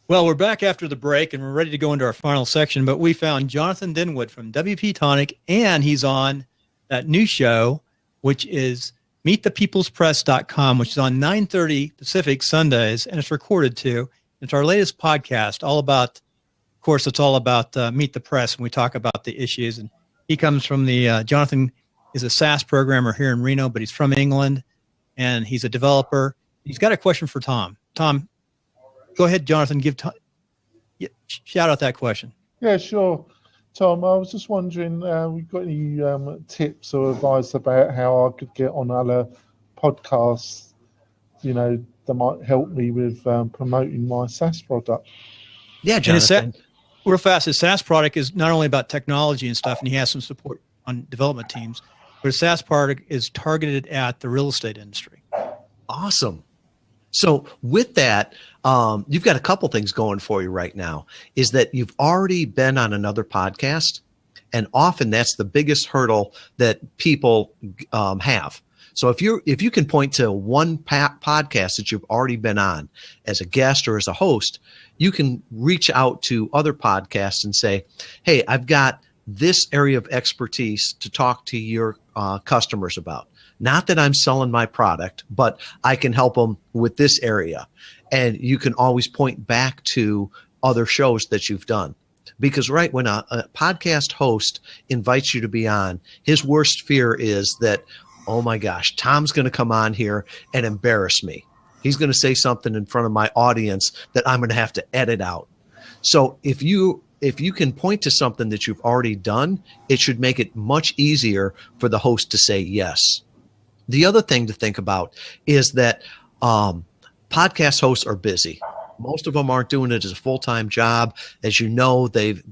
Well, we're back after the break, and we're ready to go into our final section, but we found Jonathan Denwood from WP Tonic, and he's on that new show, which is meetthepeoplespress.com, which is on 9:30 Pacific Sundays, and it's recorded too. It's our latest podcast, all about, of course, it's all about Meet the Press, and we talk about the issues. And he comes from Jonathan is a SaaS programmer here in Reno, but he's from England, and he's a developer. He's got a question for Tom. Tom, go ahead, Jonathan. Shout out that question. Yeah, sure. Tom, I was just wondering, we've got any tips or advice about how I could get on other podcasts, that might help me with promoting my SaaS product? Yeah, Jonathan. Real fast, his SaaS product is not only about technology and stuff, and he has some support on development teams, but his SaaS product is targeted at the real estate industry. Awesome. So with that, you've got a couple things going for you right now, is that you've already been on another podcast, and often that's the biggest hurdle that people have. So if you can point to one podcast that you've already been on as a guest or as a host, you can reach out to other podcasts and say, hey, I've got this area of expertise to talk to your customers about. Not that I'm selling my product, but I can help them with this area. And you can always point back to other shows that you've done. Because when a podcast host invites you to be on, his worst fear is that, oh my gosh, Tom's going to come on here and embarrass me. He's going to say something in front of my audience that I'm going to have to edit out. So if you can point to something that you've already done, it should make it much easier for the host to say yes. The other thing to think about is that podcast hosts are busy. Most of them aren't doing it as a full-time job. As you know, they've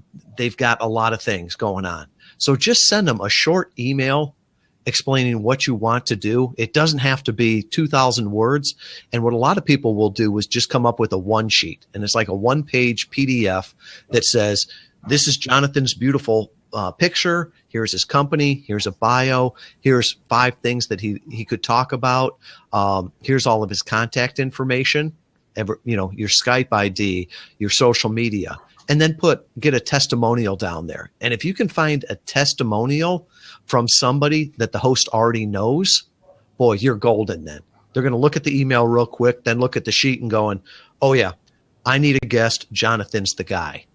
got a lot of things going on. So just send them a short email explaining what you want to do. It doesn't have to be 2,000 words. And what a lot of people will do is just come up with a one sheet. And it's like a one-page PDF that says, this is Jonathan's beautiful picture. Here's his company. Here's a bio. Here's 5 things that he could talk about. Here's all of his contact information, your Skype ID, your social media, and then get a testimonial down there. And if you can find a testimonial from somebody that the host already knows, boy, you're golden then. They're going to look at the email real quick, then look at the sheet and going, oh yeah, I need a guest. Jonathan's the guy.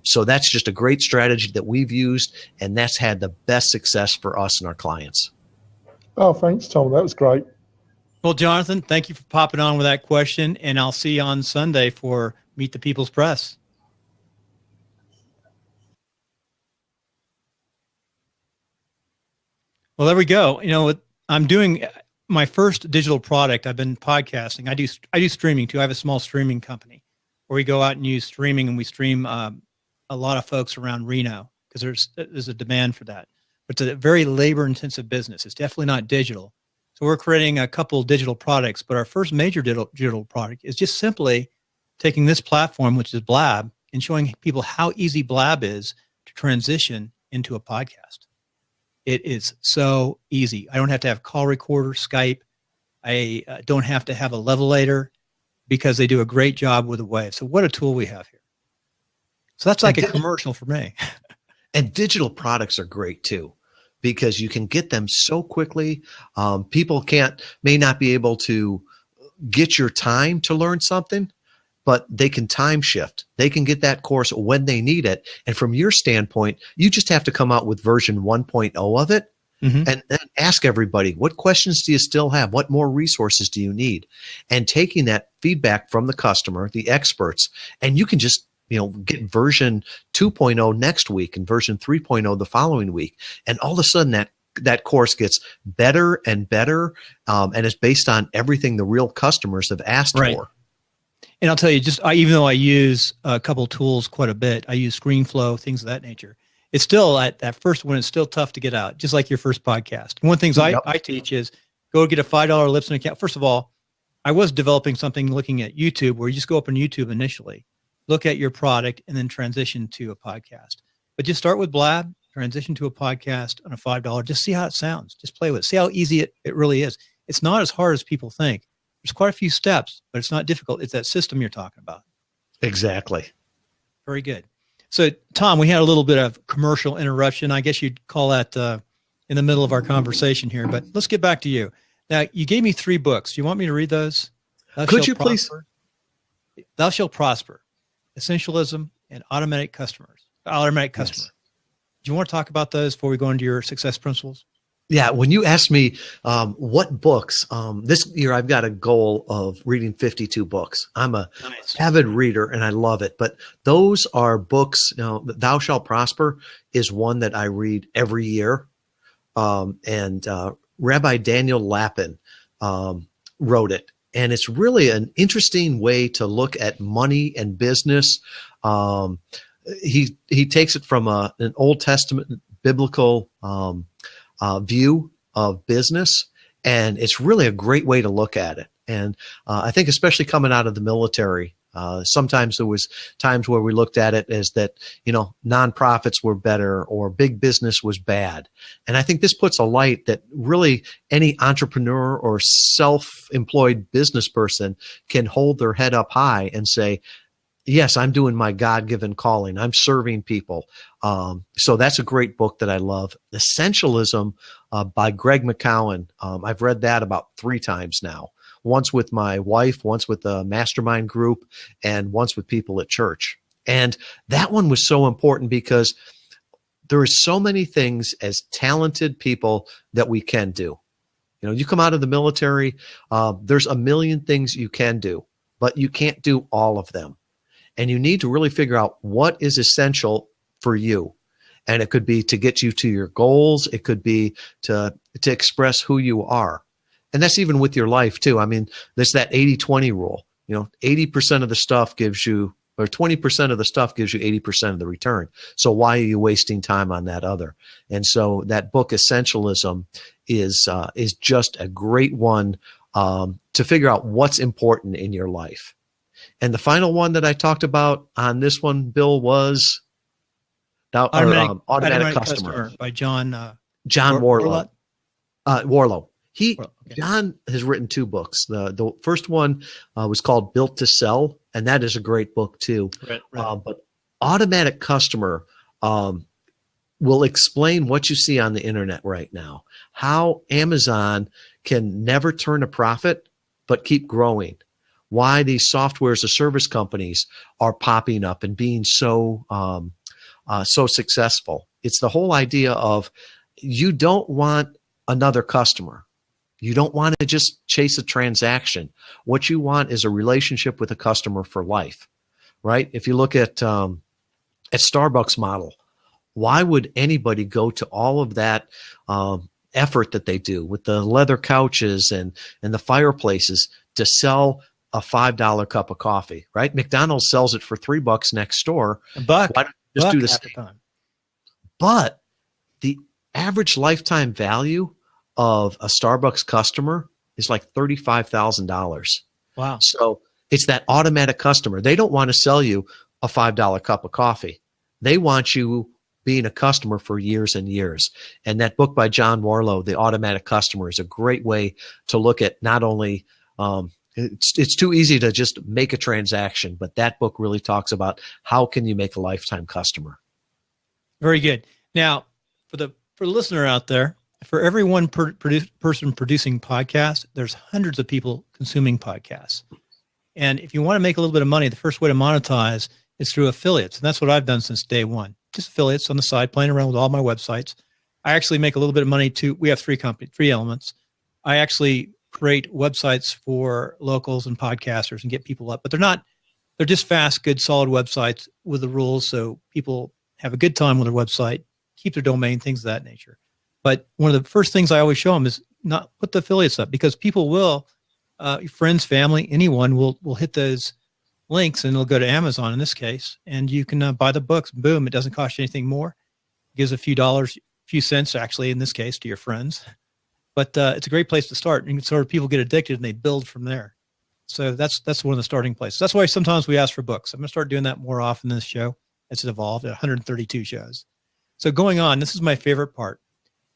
So that's just a great strategy that we've used, and that's had the best success for us and our clients. Oh, thanks, Tom. That was great. Well, Jonathan, thank you for popping on with that question, and I'll see you on Sunday for Meet the People's Press. Well, there we go. I'm doing my first digital product. I've been podcasting. I do streaming too. I have a small streaming company where we go out and use streaming, and we stream a lot of folks around Reno because there's a demand for that. But it's a very labor-intensive business. It's definitely not digital. So we're creating a couple of digital products, but our first major digital product is just simply taking this platform, which is Blab, and showing people how easy Blab is to transition into a podcast. It is so easy. I don't have to have call recorder, Skype. I don't have to have a levelator, because they do a great job with the wave. So what a tool we have here. So that's like a commercial for me. And digital products are great too, because you can get them so quickly. People may not be able to get your time to learn something, but they can time shift. They can get that course when they need it. And from your standpoint, you just have to come out with version 1.0 of it. Mm-hmm. And ask everybody, what questions do you still have? What more resources do you need? And taking that feedback from the customer, the experts, and you can just get version 2.0 next week and version 3.0 the following week. And all of a sudden that course gets better and better, and it's based on everything the real customers have asked for. And I'll tell you, even though I use a couple tools quite a bit, I use ScreenFlow, things of that nature. It's still at that first one, it's still tough to get out, just like your first podcast. One of the things I teach is go get a $5 lip-sync account. First of all, I was developing something looking at YouTube where you just go up on YouTube initially, look at your product, and then transition to a podcast. But just start with Blab, transition to a podcast on a $5. Just see how it sounds. Just play with it. See how easy it really is. It's not as hard as people think. There's quite a few steps, but it's not difficult. It's that system you're talking about. Exactly. Very good. So, Tom, we had a little bit of commercial interruption. I guess you'd call that in the middle of our conversation here, but let's get back to you. Now, you gave me 3 books. Do you want me to read those? Could you please? Thou Shalt Prosper, Essentialism, and Automatic Customer. Yes. Do you want to talk about those before we go into your success principles? Yeah, when you asked me what books, this year I've got a goal of reading 52 books. I'm a avid reader and I love it. But those are books, Thou Shalt Prosper is one that I read every year. And Rabbi Daniel Lapin wrote it. And it's really an interesting way to look at money and business. He takes it from an Old Testament biblical view of business, and it's really a great way to look at it. And I think especially coming out of the military, sometimes there was times where we looked at it as that, nonprofits were better or big business was bad. And I think this puts a light that really any entrepreneur or self-employed business person can hold their head up high and say, yes, I'm doing my God-given calling. I'm serving people. So that's a great book that I love. Essentialism by Greg McCowan. I've read that about 3 times now. Once with my wife, once with a mastermind group, and once with people at church. And that one was so important because there are so many things as talented people that we can do. You come out of the military, there's a million things you can do, but you can't do all of them. And you need to really figure out what is essential for you. And it could be to get you to your goals. It could be to express who you are. And that's even with your life too. I mean, there's that 80-20 rule. 80% of the stuff gives you, or 20% of the stuff gives you 80% of the return. So why are you wasting time on that other? And so that book, Essentialism, is just a great one to figure out what's important in your life. And the final one that I talked about on this one, Bill, was Automatic Customer by John Warlow. Warlow. Okay. John has written 2 books. The first one was called Built to Sell, and that is a great book too. Right. But Automatic Customer will explain what you see on the internet right now, how Amazon can never turn a profit but keep growing. Why these software as a service companies are popping up and being so successful. It's the whole idea of you don't want another customer. You don't want to just chase a transaction. What you want is a relationship with a customer for life, right? If you look at Starbucks model, why would anybody go to all of that effort that they do with the leather couches and the fireplaces to sell a $5 cup of coffee, right? McDonald's sells it for $3 next door. Why don't you just do the same? But the average lifetime value of a Starbucks customer is like $35,000. Wow. So it's that automatic customer. They don't want to sell you a $5 cup of coffee. They want you being a customer for years and years. And that book by John Warlow, The Automatic Customer, is a great way to look at not only it's too easy to just make a transaction, but that book really talks about how can you make a lifetime customer. Very good. Now, for the listener out there, for every one person producing podcasts, there's hundreds of people consuming podcasts. And if you want to make a little bit of money, the first way to monetize is through affiliates. And that's what I've done since day one. Just affiliates on the side, playing around with all my websites. I actually make a little bit of money too. We have 3 elements. I actually create websites for locals and podcasters and get people up, but they're just fast, good, solid websites with the rules. So people have a good time with their website, keep their domain, things of that nature. But one of the first things I always show them is not put the affiliates up, because people will, friends, family, anyone will hit those links and it'll go to Amazon in this case, and you can buy the books. Boom. It doesn't cost you anything more. It gives a few cents actually in this case to your friends. But it's a great place to start. And sort of people get addicted and they build from there. So that's one of the starting places. That's why sometimes we ask for books. I'm going to start doing that more often in this show. It's evolved at 132 shows. So going on, this is my favorite part.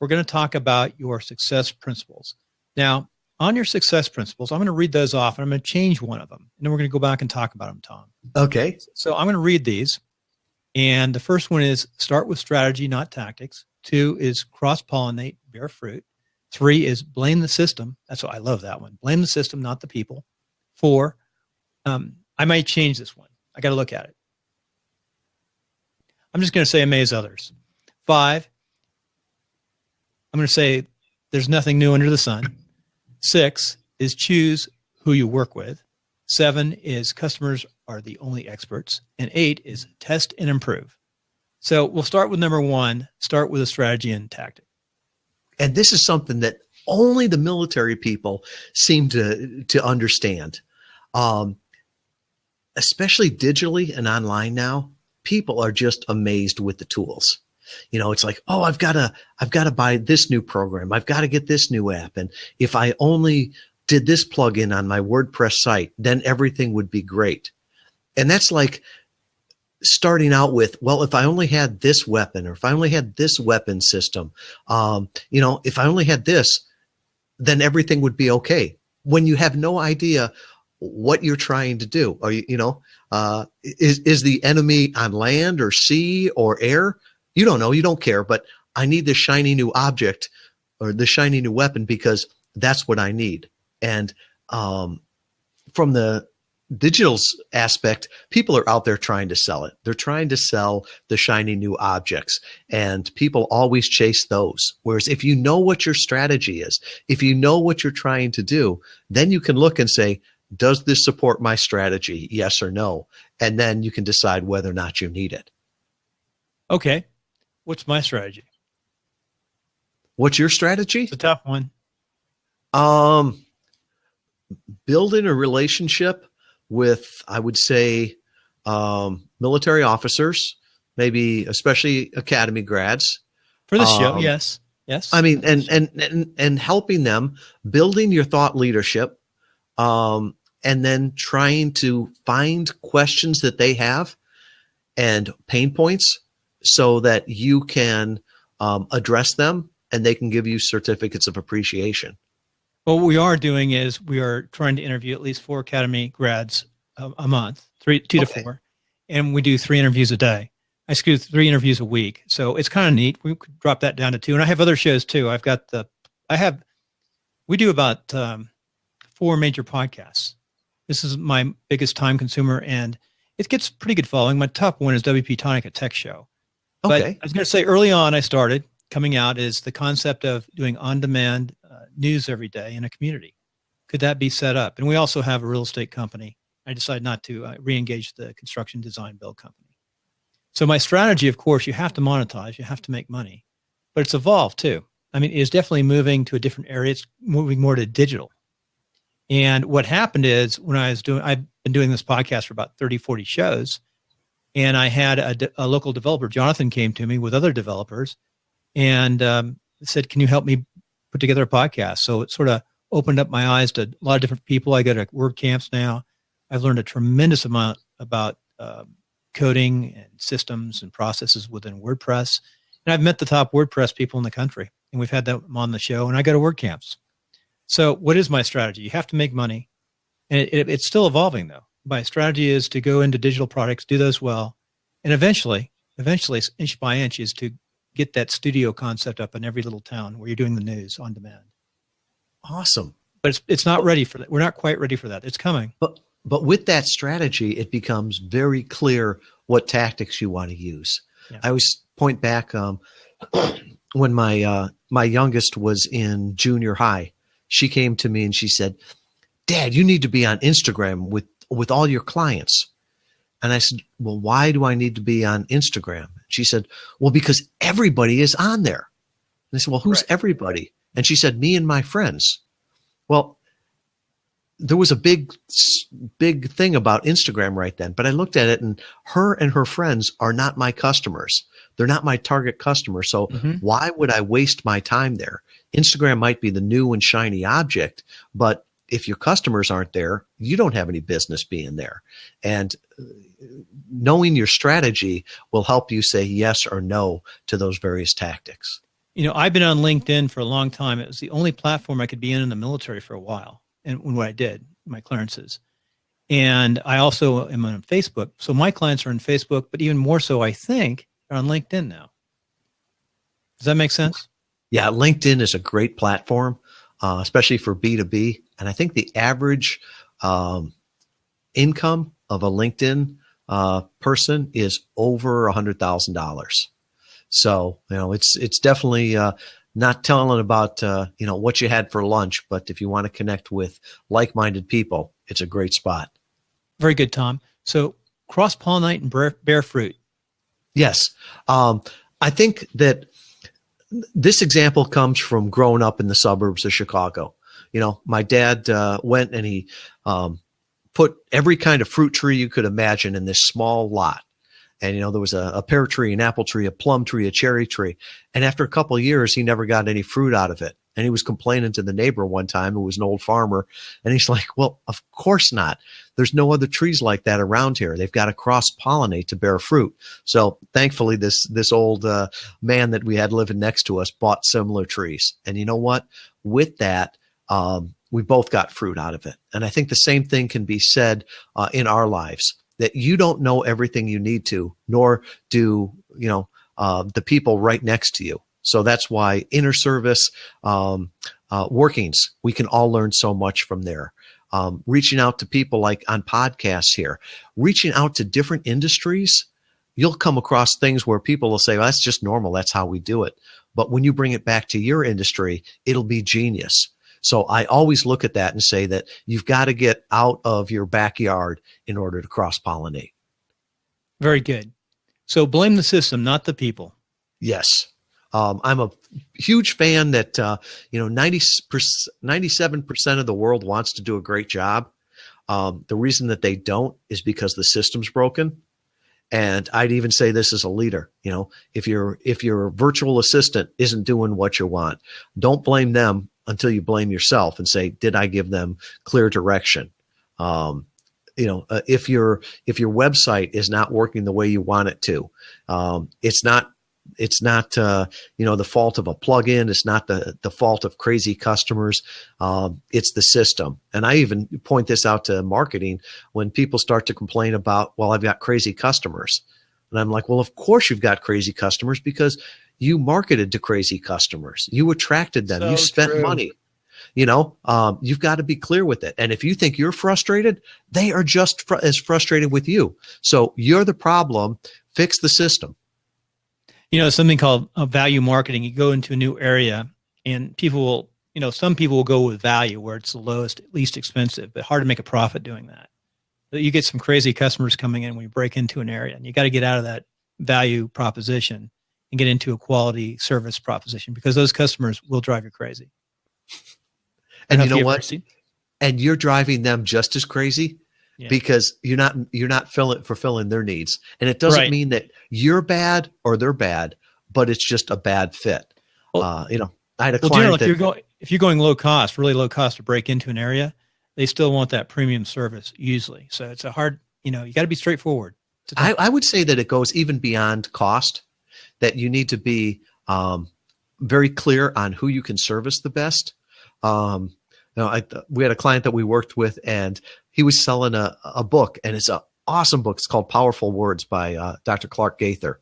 We're going to talk about your success principles. Now, on your success principles, I'm going to read those off and I'm going to change one of them. And then we're going to go back and talk about them, Tom. Okay. So I'm going to read these. And the first one is start with strategy, not tactics. 2 is cross-pollinate, bear fruit. 3 is blame the system. That's what I love that one. Blame the system, not the people. 4, I might change this one. I got to look at it. I'm just going to say amaze others. 5, I'm going to say there's nothing new under the sun. 6 is choose who you work with. 7 is customers are the only experts. And 8 is test and improve. So we'll start with number 1, start with a strategy and tactic. And this is something that only the military people seem to understand. Especially digitally and online now, people are just amazed with the tools. It's like, oh, I've got to buy this new program. I've got to get this new app. And if I only did this plugin on my WordPress site, then everything would be great. And that's like starting out with, well, if I only had this weapon, or if I only had this weapon system, if I only had this, then everything would be okay. When you have no idea what you're trying to do, or is the enemy on land or sea or air? You don't know, you don't care, but I need the shiny new object or the shiny new weapon because that's what I need. And from the digital aspect, people are out there trying to sell it. They're trying to sell the shiny new objects, and people always chase those. Whereas if you know what your strategy is, if you know what you're trying to do, then you can look and say, does this support my strategy? Yes or no? And then you can decide whether or not you need it. Okay. What's my strategy? What's your strategy? It's a tough one. Building a relationship with, I would say, military officers, maybe especially academy grads. For this show, yes. I mean, and helping them, building your thought leadership, and then trying to find questions that they have and pain points so that you can address them and they can give you certificates of appreciation. Well, what we are doing is we are trying to interview at least 4 academy grads a month, 2 to 4, and we do 3 interviews a day. I do 3 interviews a week, so it's kind of neat. We could drop that down to 2, and I have other shows too. We do about 4 major podcasts. This is my biggest time consumer, and it gets pretty good following. My top one is WP Tonic, a tech show. But I was going to say early on, I started coming out is the concept of doing on-demand news every day in a community. Could that be set up? And we also have a real estate company. I decided not to re-engage the construction design build company. So my strategy, of course, you have to monetize, you have to make money, but it's evolved too. I mean, it's definitely moving to a different area. It's moving more to digital. And what happened is I've been doing this podcast for about 30, 40 shows. And I had a local developer, Jonathan, came to me with other developers and said, can you help me put together a podcast? So it sort of opened up my eyes to a lot of different people. I go to WordCamps now. I've learned a tremendous amount about coding and systems and processes within WordPress. And I've met the top WordPress people in the country, and we've had them on the show, and I go to WordCamps. So what is my strategy? You have to make money. And it's still evolving, though. My strategy is to go into digital products, do those well, and eventually, inch by inch, is to get that studio concept up in every little town where you're doing the news on demand. Awesome. But it's not ready for that. We're not quite ready for that. It's coming. But with that strategy, it becomes very clear what tactics you want to use. Yeah. I always point back when my youngest was in junior high. She came to me and she said, "Dad, you need to be on Instagram with all your clients." And I said, "Well, why do I need to be on Instagram?" She said, "Well, because everybody is on there." And I said, "Well, who's everybody?" And she said, "Me and my friends." Well, there was a big thing about Instagram right then, but I looked at it and her friends are not my customers. They're not my target customer. So why would I waste my time there? Instagram might be the new and shiny object, but if your customers aren't there, you don't have any business being there. And knowing your strategy will help you say yes or no to those various tactics. I've been on LinkedIn for a long time. It was the only platform I could be in the military for a while, and when what I did, my clearances. And I also am on Facebook. So my clients are on Facebook, but even more so, I think, are on LinkedIn now. Does that make sense? Yeah, LinkedIn is a great platform, especially for B2B. And I think the average income of a LinkedIn person is over $100,000. So, it's definitely not telling about, what you had for lunch, but if you want to connect with like-minded people, it's a great spot. Very good, Tom. So cross-pollinate and bear fruit. Yes. I think that this example comes from growing up in the suburbs of Chicago. My dad went and he put every kind of fruit tree you could imagine in this small lot. And, there was a pear tree, an apple tree, a plum tree, a cherry tree. And after a couple of years, he never got any fruit out of it. And he was complaining to the neighbor one time, who was an old farmer. And he's like, well, of course not. There's no other trees like that around here. They've got to cross-pollinate to bear fruit. So thankfully, this old man that we had living next to us bought similar trees. And you know what? With that, we both got fruit out of it. And I think the same thing can be said in our lives, that you don't know everything you need to, nor do, the people right next to you. So that's why inner service workings, we can all learn so much from there. Reaching out to people like on podcasts here, reaching out to different industries, you'll come across things where people will say, well, that's just normal. That's how we do it. But when you bring it back to your industry, it'll be genius. So I always look at that and say that you've got to get out of your backyard in order to cross-pollinate. Very good. So blame the system, not the people. Yes. I'm a huge fan that, 97% of the world wants to do a great job. The reason that they don't is because the system's broken. And I'd even say this as a leader, if your virtual assistant isn't doing what you want, don't blame them until you blame yourself and say, did I give them clear direction? If your website is not working the way you want it to, it's not the fault of a plugin. It's not the fault of crazy customers. It's the system. And I even point this out to marketing when people start to complain about, well, I've got crazy customers. And I'm like, well, of course you've got crazy customers because you marketed to crazy customers. You attracted them. You spent money. You've got to be clear with it. And if you think you're frustrated, they are just as frustrated with you. So you're the problem. Fix the system. Something called value marketing. You go into a new area and people will, some people will go with value where it's the lowest, least expensive, but hard to make a profit doing that. But you get some crazy customers coming in when you break into an area, and you got to get out of that value proposition and get into a quality service proposition, because those customers will drive you crazy. And you know what? And you're driving them just as crazy. Yeah. Because you're not fulfilling their needs. And it doesn't mean that you're bad or they're bad, but it's just a bad fit. Well, I had a client if you're going low cost, really low cost to break into an area, they still want that premium service usually. So it's a hard, you got to be straightforward. I would say that it goes even beyond cost, that you need to be very clear on who you can service the best. We had a client that we worked with, and he was selling a book, and it's an awesome book. It's called Powerful Words by Dr. Clark Gaither.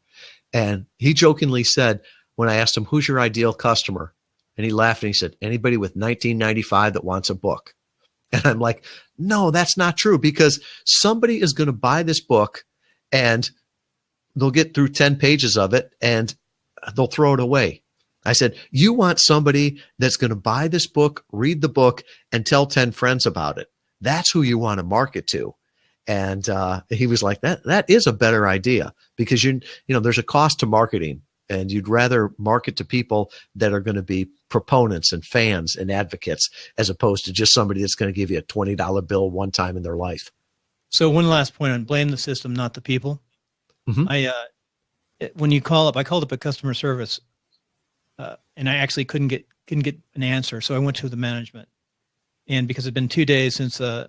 And he jokingly said, when I asked him, who's your ideal customer? And he laughed and he said, anybody with $19.95 that wants a book. And I'm like, no, that's not true, because somebody is going to buy this book and they'll get through 10 pages of it and they'll throw it away. I said, you want somebody that's going to buy this book, read the book, and tell 10 friends about it. That's who you want to market to. And he was like, that is a better idea, because there's a cost to marketing, and you'd rather market to people that are going to be proponents and fans and advocates, as opposed to just somebody that's going to give you a $20 bill one time in their life. So one last point on blame the system, not the people. Mm-hmm. When you call up, I called up a customer service, and I actually couldn't get an answer. So I went to the management, and because it'd been 2 days since the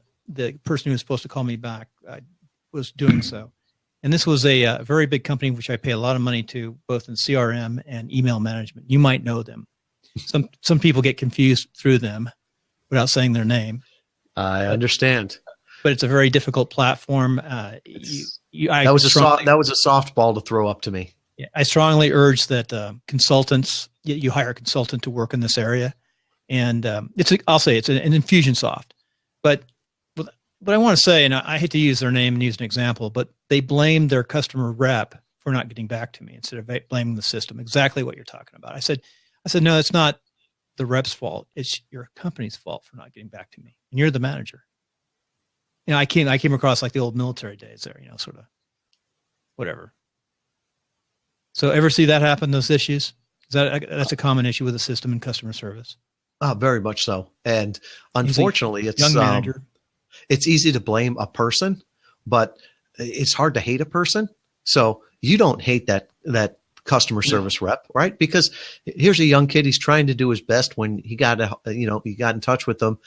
person who was supposed to call me back was doing so, And this was a very big company, which I pay a lot of money to, both in CRM and email management. You might know them. Some people get confused through them without saying their name. I understand. But it's a very difficult platform. That was a softball to throw up to me. Yeah, I strongly urge that consultants, you hire a consultant to work in this area. And I'll say it's an Infusionsoft. But what I want to say, and I hate to use their name and use an example, but they blamed their customer rep for not getting back to me instead of blaming the system. Exactly what you're talking about. I said, no, it's not the rep's fault. It's your company's fault for not getting back to me. And you're the manager. I came across like the old military days there, sort of whatever. So ever see that happen, those issues? That's a common issue with the system and customer service. Very much so. And unfortunately, it's young manager. It's easy to blame a person, but it's hard to hate a person. So you don't hate that customer service rep, right? Because here's a young kid. He's trying to do his best. When he got in touch with them,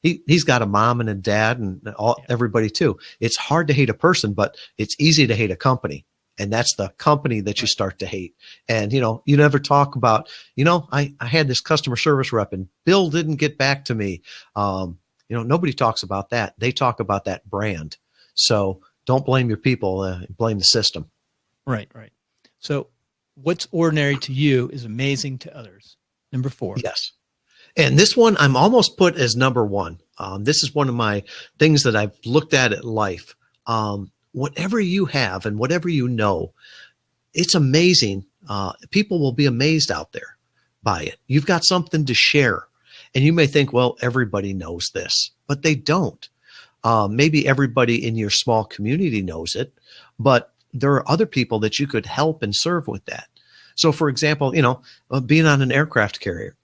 he's got a mom and a dad and everybody too. It's hard to hate a person, but it's easy to hate a company. And that's the company that you start to hate. And, you never talk about, I had this customer service rep and Bill didn't get back to me. Nobody talks about that. They talk about that brand. So don't blame your people, blame the system. Right. So what's ordinary to you is amazing to others. Number 4. Yes. And this one I'm almost put as number 1. This is one of my things that I've looked at life. Whatever you have and whatever you know, it's amazing. People will be amazed out there by it. You've got something to share. And you may think, well, everybody knows this, but they don't. Maybe everybody in your small community knows it, but there are other people that you could help and serve with that. So for example, being on an aircraft carrier,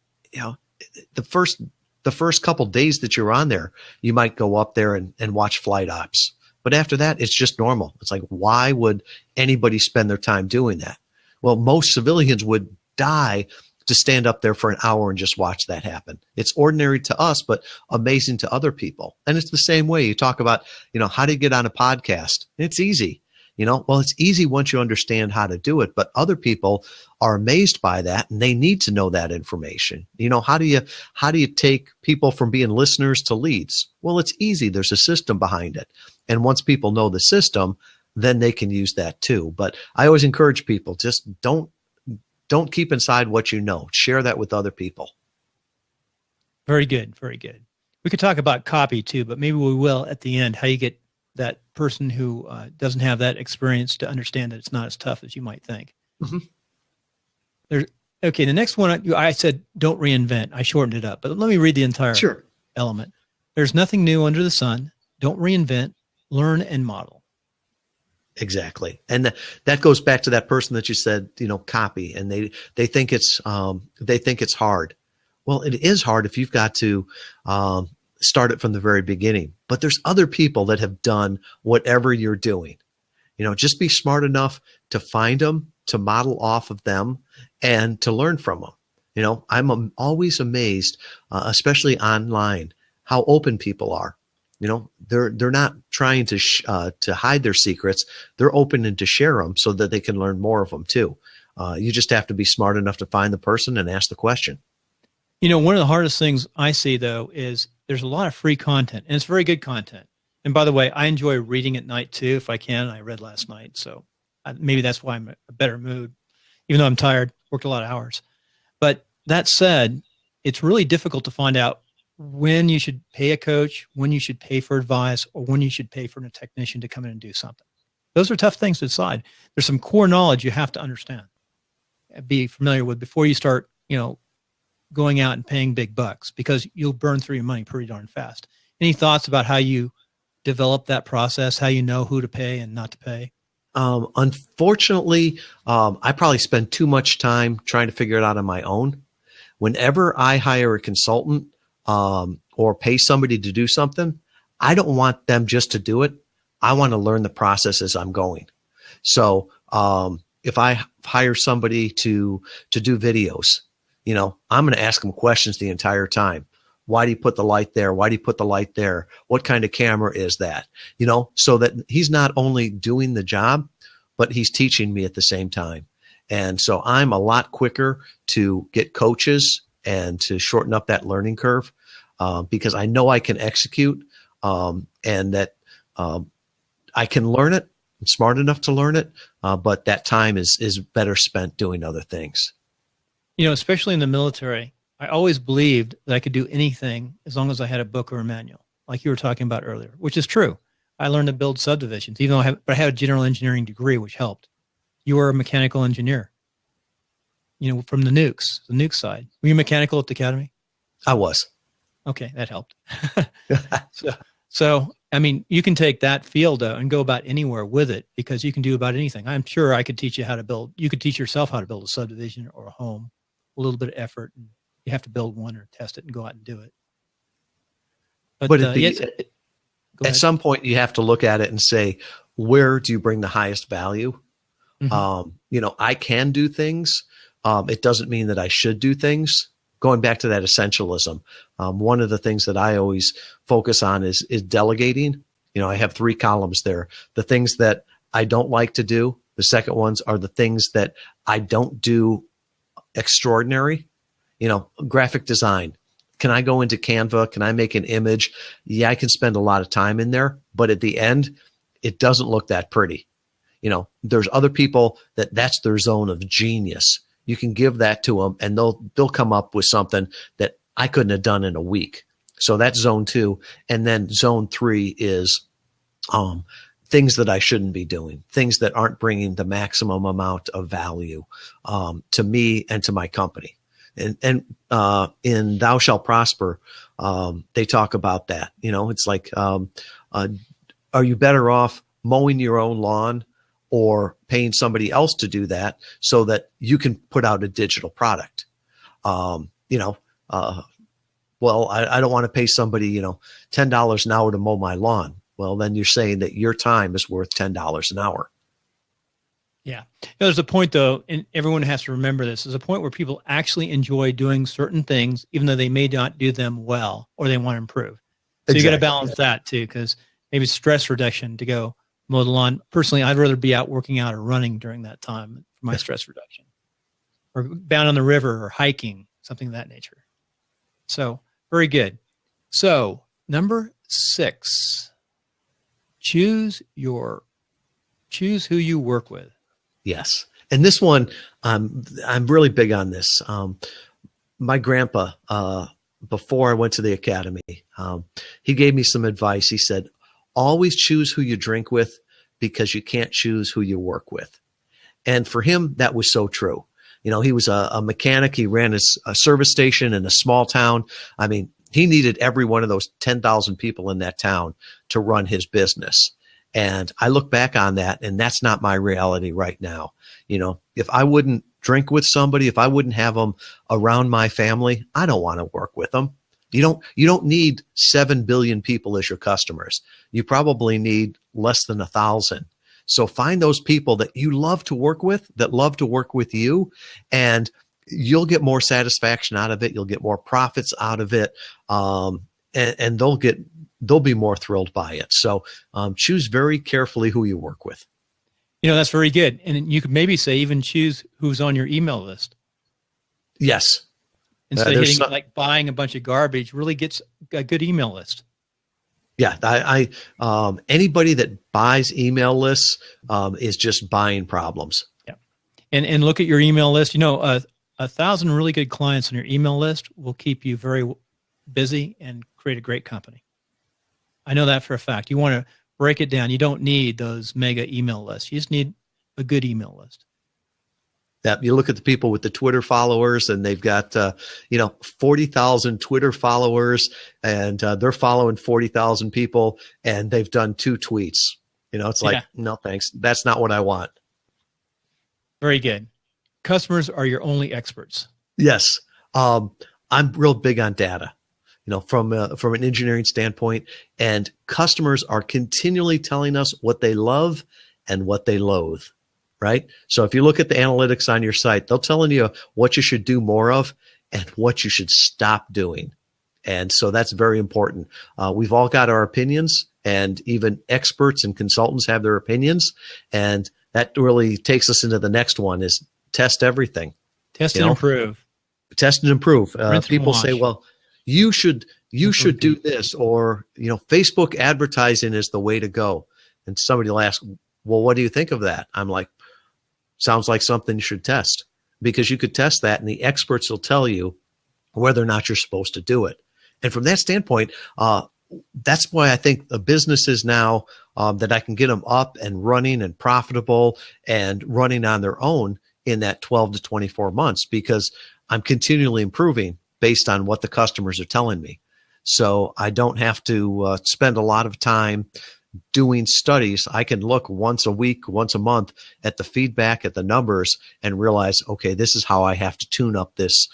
the first couple days that you're on there, you might go up there and watch flight ops. But after that, it's just normal. It's like, why would anybody spend their time doing that? Well, most civilians would die to stand up there for an hour and just watch that happen. It's ordinary to us, but amazing to other people. And it's the same way. You talk about, how to get on a podcast. It's easy. Well, it's easy once you understand how to do it, but other people are amazed by that and they need to know that information. How do you take people from being listeners to leads? Well, it's easy. There's a system behind it. And once people know the system, then they can use that too. But I always encourage people, just don't keep inside what you know. Share that with other people. Very good. Very good. We could talk about copy too, but maybe we will at the end, how you get that person who doesn't have that experience to understand that it's not as tough as you might think. Mm-hmm. Okay, the next one, I said don't reinvent. I shortened it up, but let me read the entire element. There's nothing new under the sun. Don't reinvent, learn and model. Exactly. And that goes back to that person that you said, copy, and they think it's hard. Well, it is hard if you've got to start it from the very beginning, but there's other people that have done whatever you're doing. Just be smart enough to find them, to model off of them, and to learn from them. I'm always amazed, especially online, how open people are. They're not trying to hide their secrets. They're open and to share them so that they can learn more of them too. You just have to be smart enough to find the person and ask the question. One of the hardest things I see though is there's a lot of free content, and it's very good content. And by the way, I enjoy reading at night too, if I can. I read last night, so maybe that's why I'm in a better mood, even though I'm tired, worked a lot of hours. But that said, it's really difficult to find out when you should pay a coach, when you should pay for advice, or when you should pay for a technician to come in and do something. Those are tough things to decide. There's some core knowledge you have to understand, be familiar with before you start, going out and paying big bucks, because you'll burn through your money pretty darn fast. Any thoughts about how you develop that process, how you know who to pay and not to pay? Unfortunately, I probably spend too much time trying to figure it out on my own. Whenever I hire a consultant, or pay somebody to do something, I don't want them just to do it. I want to learn the process as I'm going. So if I hire somebody to do videos, I'm going to ask them questions the entire time. Why do you put the light there? Why do you put the light there? What kind of camera is that? So that he's not only doing the job, but he's teaching me at the same time. And so I'm a lot quicker to get coaches and to shorten up that learning curve because I know I can execute and that I can learn it. I'm smart enough to learn it, but that time is better spent doing other things. Especially in the military, I always believed that I could do anything as long as I had a book or a manual, like you were talking about earlier, which is true. I learned to build subdivisions, even though I had a general engineering degree, which helped. You were a mechanical engineer, from the nuke side. Were you mechanical at the academy? I was. Okay, that helped. So, I mean, you can take that field and go about anywhere with it because you can do about anything. I'm sure I could teach you you could teach yourself how to build a subdivision or a home, a little bit of effort, and you have to build one or test it and go out and do it. But at some point you have to look at it and say, where do you bring the highest value? Mm-hmm. I can do things. It doesn't mean that I should do things. Going back to that essentialism, one of the things that I always focus on is delegating. I have 3 columns there. The things that I don't like to do. The second ones are the things that I don't do extraordinary. Graphic design. Can I go into Canva? Can I make an image? Yeah, I can spend a lot of time in there, but at the end, it doesn't look that pretty. There's other people that's their zone of genius. You can give that to them and they'll come up with something that I couldn't have done in a week. So that's zone 2. And then zone 3 is things that I shouldn't be doing, things that aren't bringing the maximum amount of value to me and to my company. And in Thou Shalt Prosper, they talk about that. It's like, are you better off mowing your own lawn or paying somebody else to do that so that you can put out a digital product? Well, I don't want to pay somebody, $10 an hour to mow my lawn. Well, then you're saying that your time is worth $10 an hour. Yeah. There's a point, though, and everyone has to remember this. There's a point where people actually enjoy doing certain things, even though they may not do them well or they want to improve. So exactly. You got to balance that, too, because maybe stress reduction to go mow the lawn. Personally, I'd rather be out working out or running during that time for my stress reduction, or bound on the river or hiking, something of that nature. So very good. So number 6, choose who you work with. Yes. And this one, I'm really big on this. My grandpa, before I went to the academy, he gave me some advice. He said, always choose who you drink with because you can't choose who you work with. And for him, that was so true. He was a mechanic. He ran a service station in a small town. I mean, he needed every one of those 10,000 people in that town to run his business. And I look back on that, and that's not my reality right now. If I wouldn't drink with somebody, if I wouldn't have them around my family, I don't want to work with them. You don't need 7 billion people as your customers. You probably need less than 1,000. So find those people that you love to work with, that love to work with you, and you'll get more satisfaction out of it. You'll get more profits out of it, and they'll be more thrilled by it. So choose very carefully who you work with. That's very good. And you could maybe say even choose who's on your email list. Yes. Instead of hitting like buying a bunch of garbage, really gets a good email list. Yeah. Anybody that buys email lists is just buying problems. Yeah. And look at your email list. 1,000 really good clients on your email list will keep you very busy and create a great company. I know that for a fact. You want to break it down. You don't need those mega email lists. You just need a good email list. Yeah, you look at the people with the Twitter followers, and they've got 40,000 Twitter followers, and they're following 40,000 people, and they've done 2 tweets. It's like, no, thanks. That's not what I want. Very good. Customers are your only experts. Yes, I'm real big on data. From an engineering standpoint, and customers are continually telling us what they love and what they loathe, right? So if you look at the analytics on your site, they're telling you what you should do more of and what you should stop doing. And so that's very important. We've all got our opinions, and even experts and consultants have their opinions. And that really takes us into the next one, is test everything. Test and improve. Test and improve. People and say, well, you should do this, or, Facebook advertising is the way to go. And somebody will ask, well, what do you think of that? I'm like, sounds like something you should test, because you could test that and the experts will tell you whether or not you're supposed to do it. And from that standpoint, that's why I think the businesses now, that I can get them up and running and profitable and running on their own in that 12 to 24 months, because I'm continually improving based on what the customers are telling me. So I don't have to spend a lot of time doing studies. I can look once a week, once a month at the feedback, at the numbers, and realize, okay, this is how I have to tune up this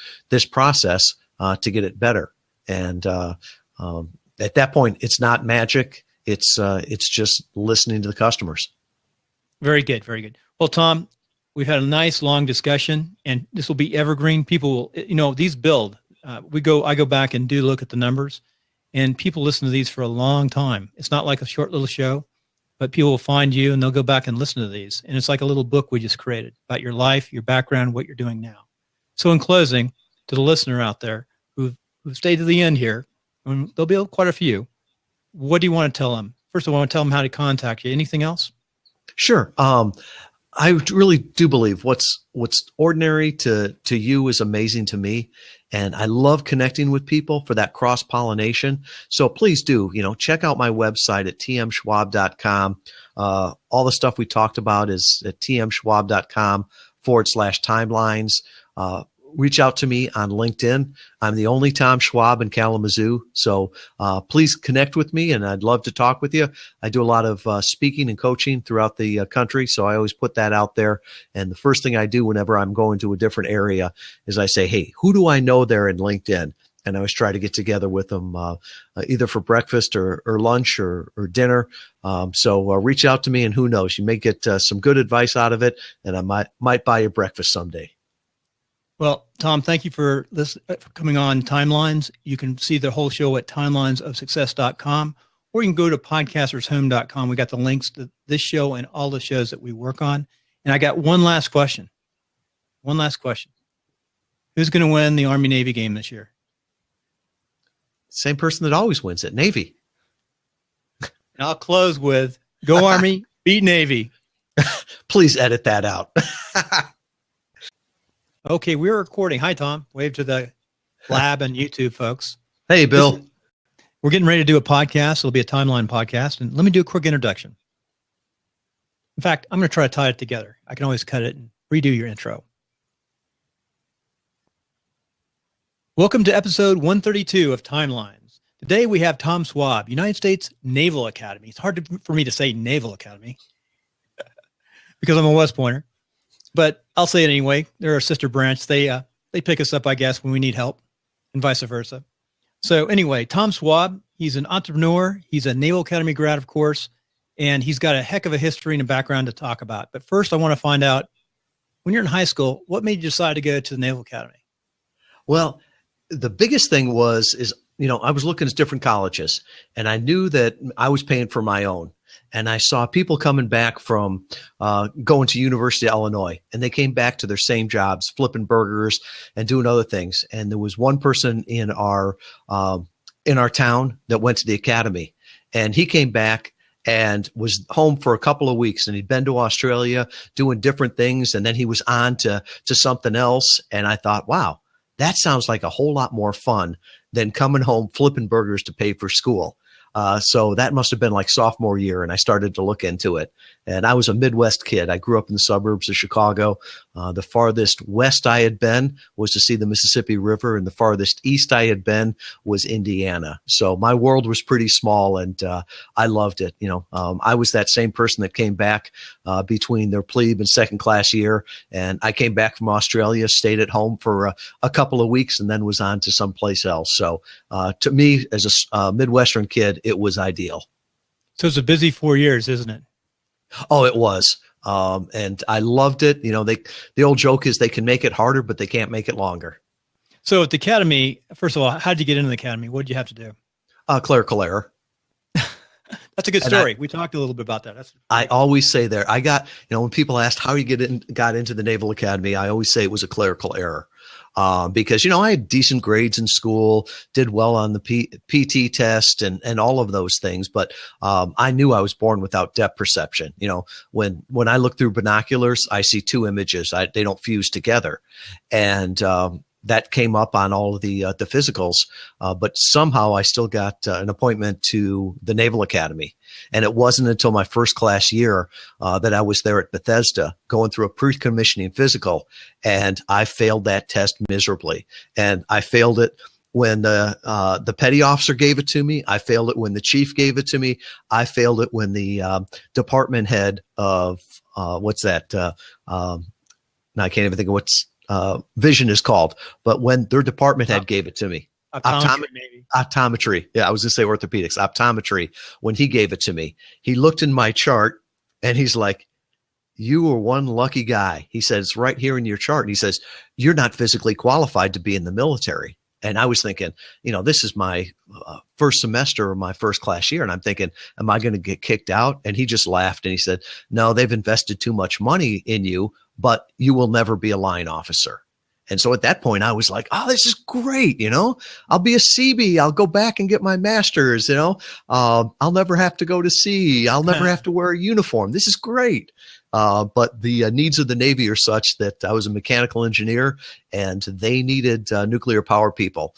process to get it better. And at that point, it's not magic. It's just listening to the customers. Very good. Very good. Well, Tom, we've had a nice long discussion, and this will be evergreen. People will, these build. I go back and do look at the numbers, and people listen to these for a long time. It's not like a short little show, but people will find you and they'll go back and listen to these. And it's like a little book we just created about your life, your background, what you're doing now. So in closing, to the listener out there who've stayed to the end here, and there'll be quite a few, what do you want to tell them? First of all, I want to tell them how to contact you. Anything else? Sure. I really do believe what's ordinary to you is amazing to me. And I love connecting with people for that cross-pollination. So please do, check out my website at tmschwab.com. All the stuff we talked about is at tmschwab.com/timelines. Reach out to me on LinkedIn. I'm the only Tom Schwab in Kalamazoo. So please connect with me, and I'd love to talk with you. I do a lot of speaking and coaching throughout the country, so I always put that out there. And the first thing I do whenever I'm going to a different area is I say, hey, who do I know there in LinkedIn? And I always try to get together with them either for breakfast or lunch or dinner. So reach out to me, and who knows, you may get some good advice out of it, and I might buy you breakfast someday. Well, Tom, thank you for coming on Timelines. You can see the whole show at timelinesofsuccess.com, or you can go to podcastershome.com. We got the links to this show and all the shows that we work on. And I got one last question. Who's going to win the Army-Navy game this year? Same person that always wins it, Navy. And I'll close with, go Army, beat Navy. Please edit that out. Okay, we're recording. Hi, Tom. Wave to the lab and YouTube folks. Hey, Bill. We're getting ready to do a podcast. It'll be a timeline podcast. And let me do a quick introduction. In fact, I'm going to try to tie it together. I can always cut it and redo your intro. Welcome to episode 132 of Timelines. Today we have Tom Schwab, United States Naval Academy. It's hard for me to say Naval Academy because I'm a West Pointer. But I'll say it anyway. They're a sister branch. They pick us up, I guess, when we need help, and vice versa. So anyway, Tom Schwab, he's an entrepreneur. He's a Naval Academy grad, of course, and he's got a heck of a history and a background to talk about. But first, I want to find out, when you're in high school, what made you decide to go to the Naval Academy? Well, the biggest thing is I was looking at different colleges, and I knew that I was paying for my own. And I saw people coming back from going to University of Illinois, and they came back to their same jobs, flipping burgers and doing other things. And there was one person in our town that went to the academy, and he came back and was home for a couple of weeks, and he'd been to Australia doing different things. And then he was on to something else. And I thought, wow, that sounds like a whole lot more fun than coming home flipping burgers to pay for school. So that must have been like sophomore year, and I started to look into it. And I was a Midwest kid. I grew up in the suburbs of Chicago. The farthest west I had been was to see the Mississippi River, and the farthest east I had been was Indiana. So my world was pretty small, and I loved it. I was that same person that came back between their plebe and second class year, and I came back from Australia, stayed at home for a couple of weeks, and then was on to someplace else. So to me, as a Midwestern kid, it was ideal. So it's a busy 4 years, isn't it? Oh, it was. And I loved it. The old joke is they can make it harder, but they can't make it longer. So at the academy, first of all, how did you get into the academy? What did you have to do? Clerical error. That's a good story. We talked a little bit about that. I always say there, I got, when people asked how you got into the Naval Academy, I always say it was a clerical error. Because, I had decent grades in school, did well on the PT test and all of those things. But, I knew I was born without depth perception. When I look through binoculars, I see two images. They don't fuse together. And, that came up on all of the physicals, but somehow I still got an appointment to the Naval Academy. And it wasn't until my first class year that I was there at Bethesda going through a pre-commissioning physical, and I failed that test miserably. And I failed it when the petty officer gave it to me. I failed it when the chief gave it to me. I failed it when the department head of what's that? Now I can't even think of what's vision is called, but when their department head gave it to me, optometry. Yeah, I was going to say orthopedics, optometry. When he gave it to me, he looked in my chart and he's like, "You were one lucky guy." He says, "It's right here in your chart." And he says, "You're not physically qualified to be in the military." And I was thinking, this is my first semester or my first class year. And I'm thinking, am I going to get kicked out? And he just laughed and he said, "No, they've invested too much money in you, but you will never be a line officer." And so at that point I was like, "Oh, this is great. I'll be a CB. I'll go back and get my master's, I'll never have to go to sea. I'll never have to wear a uniform. This is great." But the needs of the Navy are such that I was a mechanical engineer and they needed nuclear power people.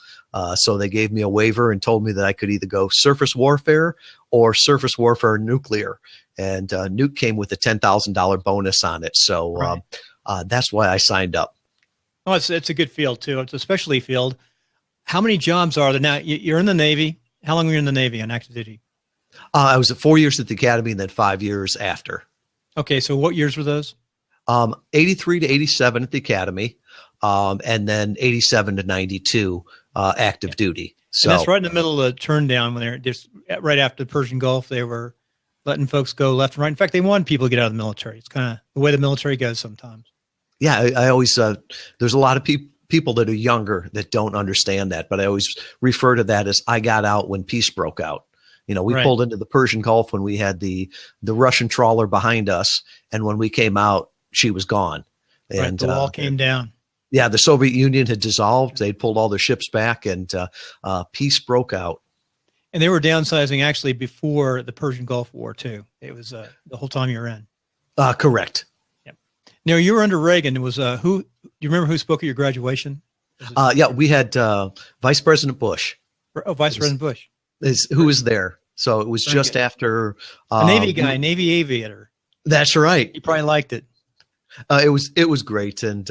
So they gave me a waiver and told me that I could either go surface warfare or surface warfare nuclear. And nuke came with a $10,000 bonus on it. So right. That's why I signed up. Oh, it's a good field too. It's a specialty field. How many jobs are there now? You're in the Navy. How long were you in the Navy on active duty? I was at 4 years at the academy and then 5 years after. Okay. So what years were those? 83 to 87 at the academy. And then 87 to 92 active duty. So and that's right in the middle of the turn down when they're just right after the Persian Gulf. They were letting folks go left and right. In fact, they wanted people to get out of the military. It's kind of the way the military goes sometimes. Yeah, I always there's a lot of people that are younger that don't understand that, but I always refer to that as I got out when peace broke out. We right. pulled into the Persian Gulf when we had the Russian trawler behind us, and when we came out, she was gone. And right, the wall came down. Yeah, the Soviet Union had dissolved. They'd pulled all their ships back, and peace broke out. And they were downsizing actually before the Persian Gulf War too. It was the whole time you were in. Correct. Yep. Now you were under Reagan. It was who? Do you remember who spoke at your graduation? Yeah, we had Vice President Bush. Oh, Vice President Bush. Who was there? So it was just after a Navy guy, Navy aviator. That's right. You probably liked it. It was great, and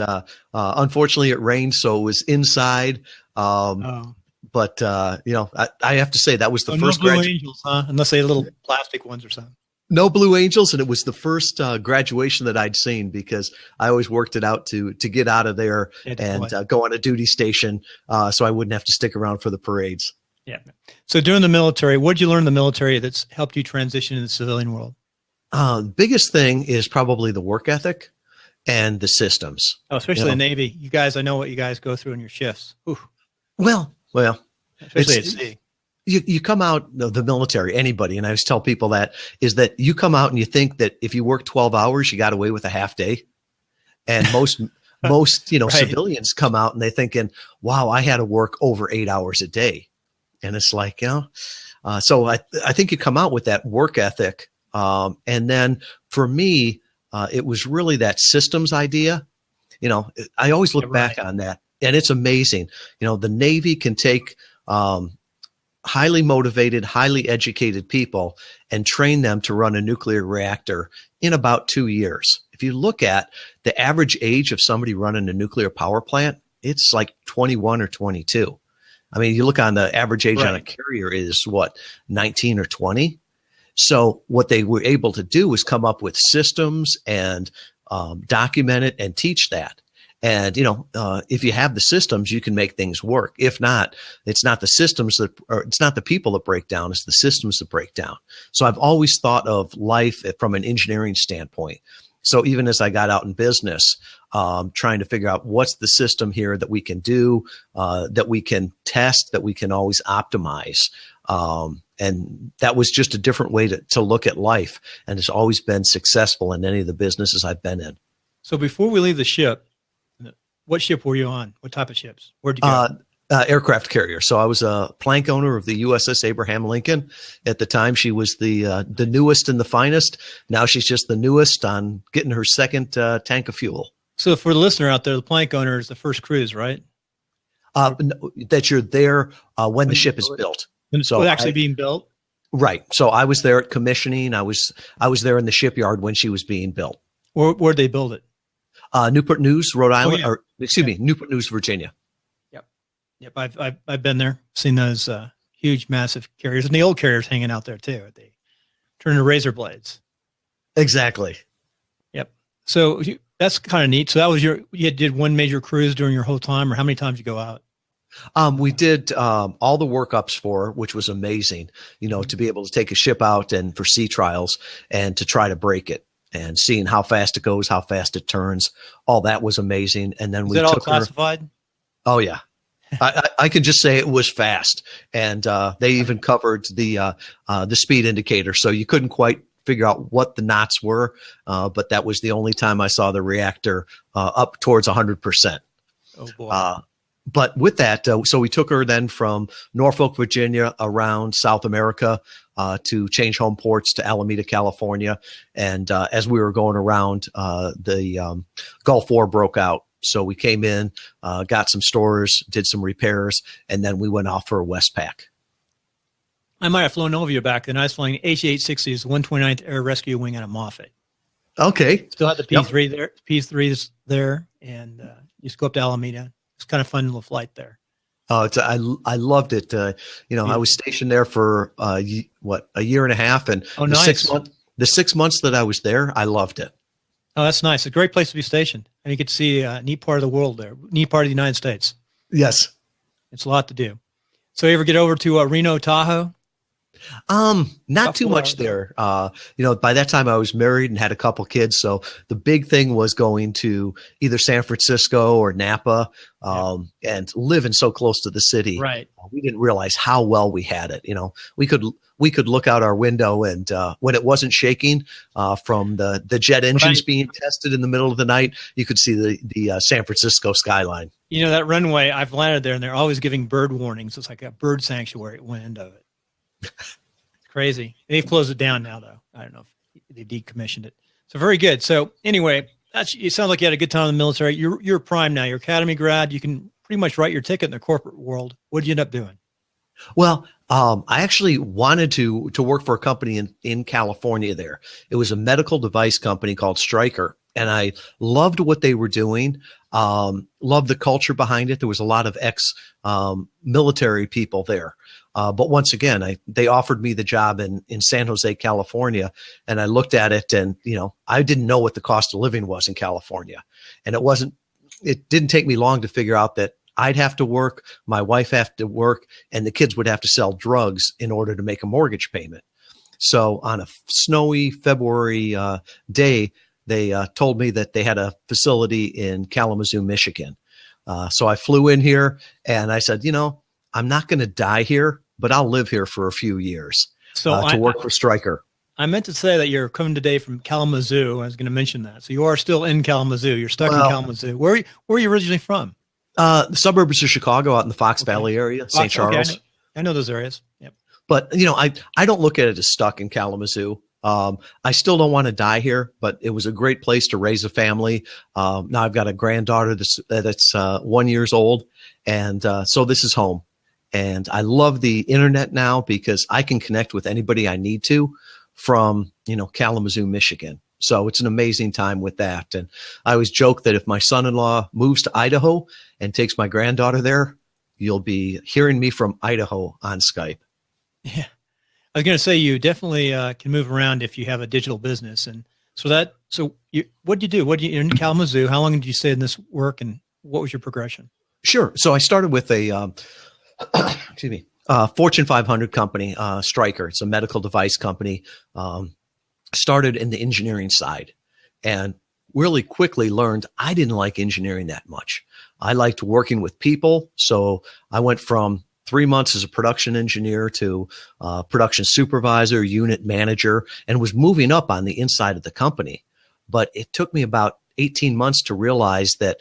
unfortunately it rained, so it was inside. But I have to say that was the first. No Blue Angels, huh? Unless they had little plastic ones or something. No Blue Angels, and it was the first graduation that I'd seen because I always worked it out to get out of there and go on a duty station, so I wouldn't have to stick around for the parades. Yeah. So during the military, what did you learn in the military that's helped you transition in the civilian world? The biggest thing is probably the work ethic and the systems. Oh, especially the Navy. You guys, I know what you guys go through in your shifts. Ooh. Well, especially at sea. You come out of the military, anybody, and I always tell people that is that you come out and you think that if you work 12 hours, you got away with a half day. And most right. civilians come out and they thinking, wow, I had to work over 8 hours a day. And it's like, so I think you come out with that work ethic. And then for me, it was really that systems idea. I always look back on that and it's amazing. The Navy can take, highly motivated, highly educated people and train them to run a nuclear reactor in about 2 years. If you look at the average age of somebody running a nuclear power plant, it's like 21 or 22. I mean, you look on the average age on a carrier is 19 or 20. So what they were able to do is come up with systems and document it and teach that. And, if you have the systems, you can make things work. If not, it's not the systems it's not the people that break down, it's the systems that break down. So I've always thought of life from an engineering standpoint. So even as I got out in business, trying to figure out what's the system here that we can do, that we can test, that we can always optimize. And that was just a different way to look at life. And it's always been successful in any of the businesses I've been in. So before we leave the ship, what ship were you on? What type of ships? Where'd you go? Aircraft carrier. So I was a plank owner of the USS Abraham Lincoln. At the time, she was the newest and the finest. Now she's just the newest on getting her second tank of fuel. So for the listener out there, the plank owner is the first cruise, right? That you're there when the ship is built. So actually being built? Right. So I was there at commissioning. I was there in the shipyard when she was being built. Where'd they build it? Newport News, Rhode Island, yeah. or excuse me, Newport News, Virginia. Yep, I've been there, seen those huge, massive carriers, and the old carriers hanging out there too. They turn into razor blades. Exactly. Yep. So that's kind of neat. So that was you did one major cruise during your whole time, or how many times you go out? We did all the workups for, which was amazing. To be able to take a ship out and for sea trials and to try to break it and seeing how fast it goes, how fast it turns. All that was amazing. And then we took all classified? her. Oh yeah. I can just say it was fast, and they even covered the speed indicator, so you couldn't quite figure out what the knots were. But that was the only time I saw the reactor up towards 100%. Oh boy! But with that, so we took her then from Norfolk, Virginia, around South America to change home ports to Alameda, California, and as we were going around, the Gulf War broke out. So we came in, got some stores, did some repairs, and then we went off for a Westpac. I might have flown over you back then. I was flying HE-860s, the 129th Air Rescue Wing out of Moffett. Okay. Still had the P3 there. P3s there, and you just go up to Alameda. It's kind of fun little flight there. Oh, I loved it. I was stationed there for a year and a half, and nice. the 6 months that I was there, I loved it. Oh, that's nice. A great place to be stationed. And you get to see a neat part of the world there, neat part of the United States. Yes. It's a lot to do. So you ever get over to Reno, Tahoe? Not too much there. By that time I was married and had a couple kids. So the big thing was going to either San Francisco or Napa, and living so close to the city. Right. We didn't realize how well we had it. We could look out our window and, when it wasn't shaking, from the jet engines being tested in the middle of the night, you could see the San Francisco skyline. That runway, I've landed there and they're always giving bird warnings. It's like a bird sanctuary at one end of it. It's crazy. They've closed it down now, though. I don't know if they decommissioned it. So very good. So anyway, it sounds like you had a good time in the military. You're prime now. You're Academy grad. You can pretty much write your ticket in the corporate world. What did you end up doing? Well, I actually wanted to work for a company in California there. It was a medical device company called Stryker, and I loved what they were doing. Loved the culture behind it. There was a lot of military people there. But once again, they offered me the job in San Jose, California, and I looked at it and, I didn't know what the cost of living was in California. And it didn't take me long to figure out that I'd have to work, my wife have to work, and the kids would have to sell drugs in order to make a mortgage payment. So on a snowy February day, they told me that they had a facility in Kalamazoo, Michigan. So I flew in here and I said, I'm not going to die here, but I'll live here for a few years to work for Stryker. I meant to say that you're coming today from Kalamazoo. I was going to mention that. So you are still in Kalamazoo. You're stuck in Kalamazoo. Where are you originally from? The suburbs of Chicago, out in the Fox Valley area, St. Charles. Okay, I know those areas. Yep. But, I don't look at it as stuck in Kalamazoo. I still don't want to die here, but it was a great place to raise a family. Now I've got a granddaughter that's 1 year old. And so this is home. And I love the internet now because I can connect with anybody I need to from, Kalamazoo, Michigan. So it's an amazing time with that. And I always joke that if my son-in-law moves to Idaho and takes my granddaughter there, you'll be hearing me from Idaho on Skype. Yeah. I was going to say you definitely can move around if you have a digital business. And what did you do? You're in Kalamazoo. How long did you stay in this work and what was your progression? Sure. So I started with a, Fortune 500 company, Stryker. It's a medical device company. Started in the engineering side. and really quickly learned I didn't like engineering that much. I liked working with people. So I went from 3 months as a production engineer to production supervisor, unit manager, and was moving up on the inside of the company. But it took me about 18 months to realize that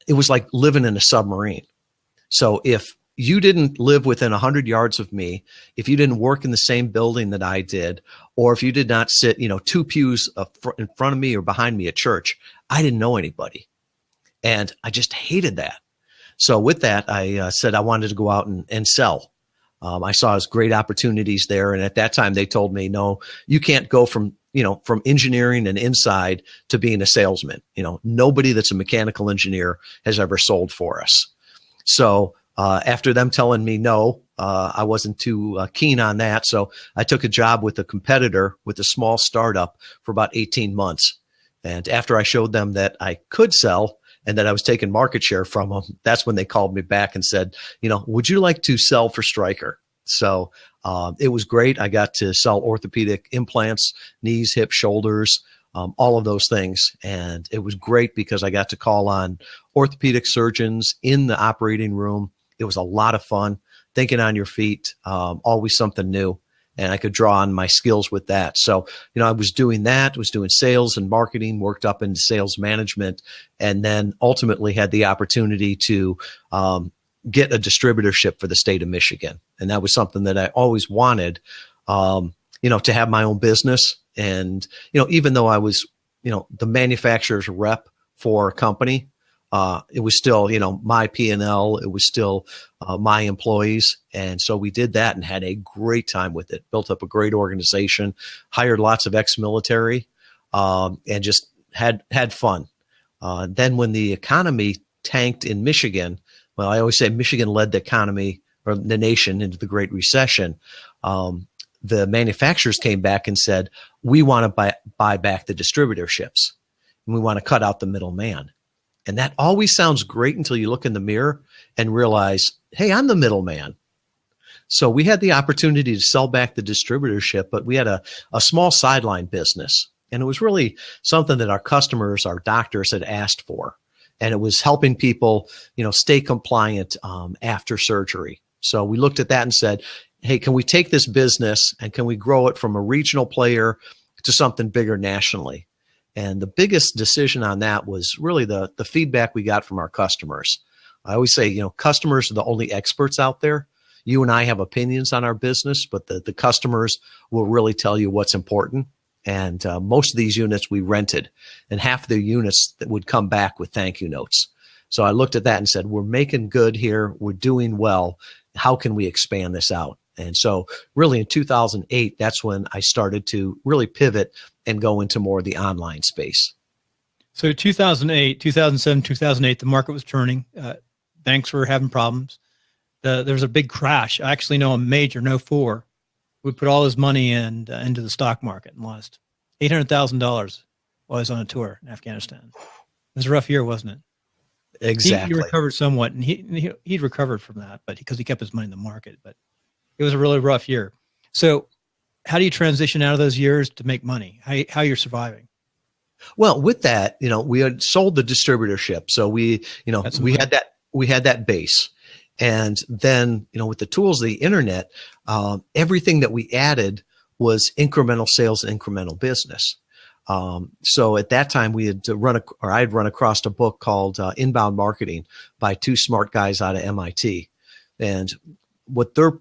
it was like living in a submarine. So if you didn't live within 100 yards of me, if you didn't work in the same building that I did, or if you did not sit, 2 pews in front of me or behind me at church, I didn't know anybody. And I just hated that. So with that, I said I wanted to go out and sell. I saw as great opportunities there. And at that time, they told me, no, you can't go from engineering and inside to being a salesman. Nobody that's a mechanical engineer has ever sold for us. So after them telling me no, I wasn't too keen on that. So I took a job with a competitor with a small startup for about 18 months. And after I showed them that I could sell and that I was taking market share from them, that's when they called me back and said, would you like to sell for Stryker? So it was great. I got to sell orthopedic implants, knees, hips, shoulders, all of those things. And it was great because I got to call on orthopedic surgeons in the operating room. It was a lot of fun, thinking on your feet, always something new. And I could draw on my skills with that. So, I was doing that, was doing sales and marketing, worked up into sales management, and then ultimately had the opportunity to get a distributorship for the state of Michigan. And that was something that I always wanted, to have my own business. And, even though I was, the manufacturer's rep for a company, it was still, my P&L. It was still my employees. And so we did that and had a great time with it, built up a great organization, hired lots of ex-military, and just had fun. Then when the economy tanked in Michigan, well, I always say Michigan led the economy or the nation into the Great Recession. The manufacturers came back and said, we want to buy back the distributorships, and we want to cut out the middleman. And that always sounds great until you look in the mirror and realize, hey, I'm the middleman. So we had the opportunity to sell back the distributorship, but we had a small sideline business. And it was really something that our customers, our doctors had asked for. And it was helping people, stay compliant after surgery. So we looked at that and said, hey, can we take this business and can we grow it from a regional player to something bigger nationally? And the biggest decision on that was really the feedback we got from our customers. I always say, customers are the only experts out there. You and I have opinions on our business, but the customers will really tell you what's important. And most of these units we rented, and half of the units that would come back with thank you notes. So I looked at that and said, we're making good here. We're doing well. How can we expand this out? And so really in 2008, that's when I started to really pivot and go into more of the online space. So 2008, 2007, 2008, the market was turning. Banks were having problems. There was a big crash. I actually know a major, no 4, who put all his money into the stock market and lost $800,000 while he was on a tour in Afghanistan. It was a rough year, wasn't it? Exactly. He recovered somewhat, and he'd recovered from that, but because he kept his money in the market. But it was a really rough year. So how do you transition out of those years to make money? How you're surviving? Well, with that, we had sold the distributorship. So we had that base. And then, with the tools of the internet, everything that we added was incremental sales, incremental business. So at that time we had I'd run across a book called Inbound Marketing by 2 smart guys out of MIT. And what their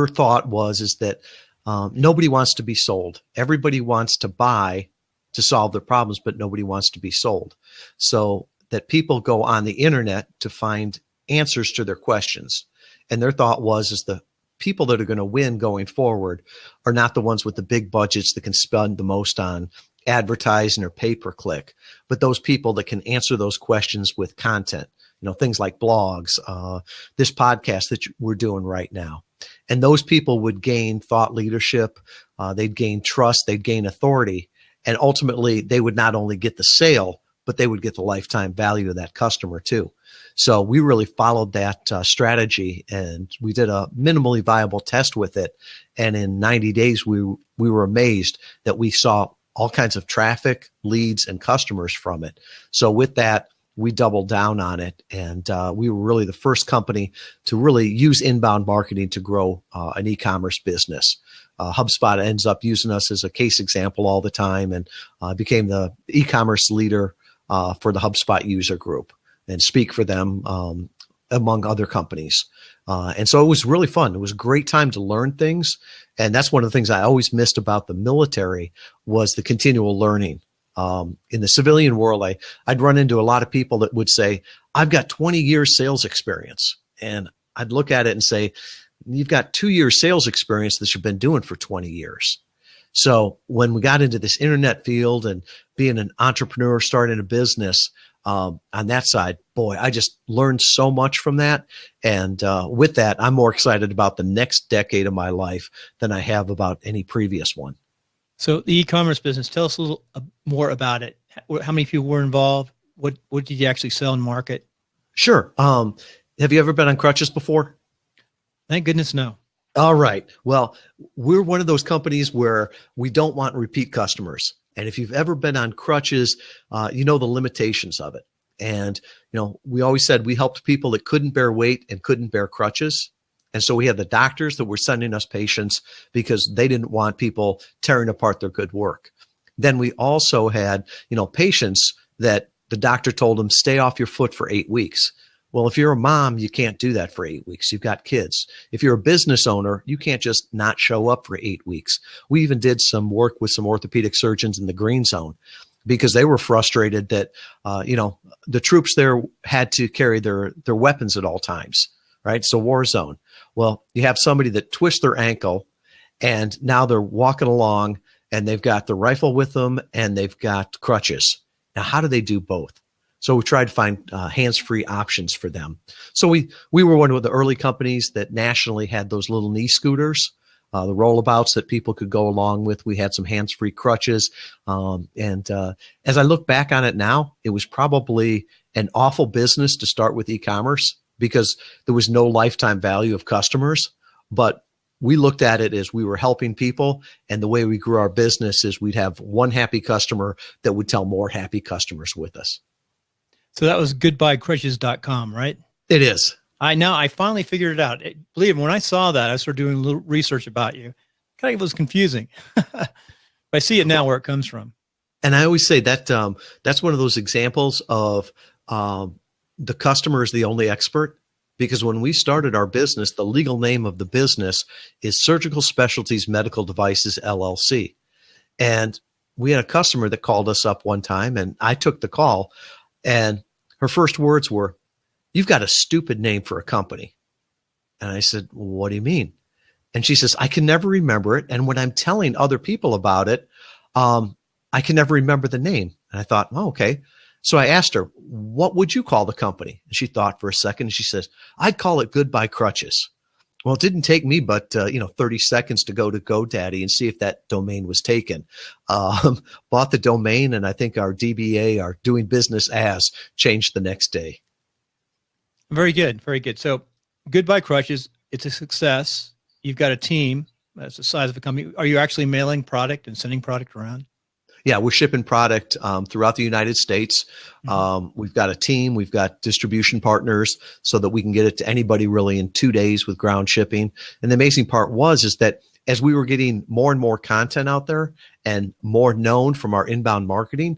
thought is that nobody wants to be sold. Everybody wants to buy to solve their problems, but nobody wants to be sold. So that people go on the internet to find answers to their questions. And their thought is the people that are going to win going forward are not the ones with the big budgets that can spend the most on advertising or pay-per-click, but those people that can answer those questions with content, things like blogs, this podcast that we're doing right now. And those people would gain thought leadership, they'd gain trust, they'd gain authority, and ultimately they would not only get the sale, but they would get the lifetime value of that customer too. So we really followed that strategy, and we did a minimally viable test with it. And in 90 days, we were amazed that we saw all kinds of traffic, leads, and customers from it. So with that, we doubled down on it, and we were really the first company to really use inbound marketing to grow an e-commerce business. HubSpot ends up using us as a case example all the time, and became the e-commerce leader for the HubSpot user group and speak for them among other companies. And so it was really fun. It was a great time to learn things. And that's one of the things I always missed about the military was the continual learning. In the civilian world, I'd run into a lot of people that would say, I've got 20 years sales experience. And I'd look at it and say, you've got 2 years sales experience that you've been doing for 20 years. So when we got into this internet field and being an entrepreneur, starting a business, on that side, boy, I just learned so much from that. And with that, I'm more excited about the next decade of my life than I have about any previous one. So the e-commerce business, tell us a little more about it. How many people were involved? What did you actually sell and market? Sure. Have you ever been on crutches before? Thank goodness, no. All right. Well, we're one of those companies where we don't want repeat customers. And if you've ever been on crutches, you know the limitations of it. And, we always said we helped people that couldn't bear weight and couldn't bear crutches. And so we had the doctors that were sending us patients because they didn't want people tearing apart their good work. Then we also had, patients that the doctor told them, stay off your foot for 8 weeks. Well, if you're a mom, you can't do that for 8 weeks. You've got kids. If you're a business owner, you can't just not show up for 8 weeks. We even did some work with some orthopedic surgeons in the green zone because they were frustrated that, the troops there had to carry their weapons at all times, right? So war zone. Well, you have somebody that twists their ankle and now they're walking along and they've got the rifle with them and they've got crutches. Now, how do they do both? So we tried to find hands-free options for them. So we were one of the early companies that nationally had those little knee scooters, the rollabouts that people could go along with. We had some hands-free crutches. And as I look back on it now, it was probably an awful business to start with e-commerce because there was no lifetime value of customers. But we looked at it as we were helping people. And the way we grew our business is we'd have one happy customer that would tell more happy customers with us. So that was goodbyecrutches.com, right? It is. I finally figured it out. Believe me, when I saw that, I started doing a little research about you. Kind of was confusing. I see it now where it comes from. And I always say that that's one of those examples of the customer is the only expert. Because when we started our business, the legal name of the business is Surgical Specialties Medical Devices, LLC. And we had a customer that called us up one time, and I took the call. And her first words were, "You've got a stupid name for a company." And I said, "Well, what do you mean?" And she says, "I can never remember it. And when I'm telling other people about it, I can never remember the name." And I thought, oh, okay. So I asked her, "What would you call the company?" And she thought for a second and she says, "I'd call it Goodbye Crutches." Well, it didn't take me but 30 seconds to go to GoDaddy and see if that domain was taken. Bought the domain, and I think our DBA, our doing business as, changed the next day. Very good, very good. So Goodbye Crutches, it's a success. You've got a team. That's the size of a company. Are you actually mailing product and sending product around? Yeah, we're shipping product throughout the United States. We've got a team. We've got distribution partners so that we can get it to anybody really in 2 days with ground shipping. And the amazing part is that as we were getting more and more content out there and more known from our inbound marketing,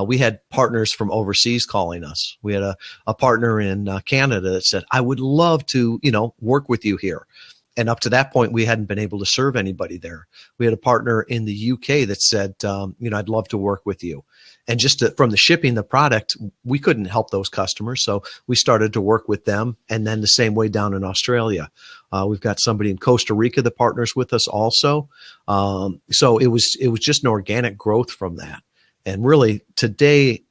we had partners from overseas calling us. We had a partner in Canada that said, "I would love to, work with you here." And up to that point, we hadn't been able to serve anybody there. We had a partner in the UK that said, "I'd love to work with you." And just from the shipping the product, we couldn't help those customers. So we started to work with them. And then the same way down in Australia. We've got somebody in Costa Rica that partners with us also. So it was just an organic growth from that. And really today,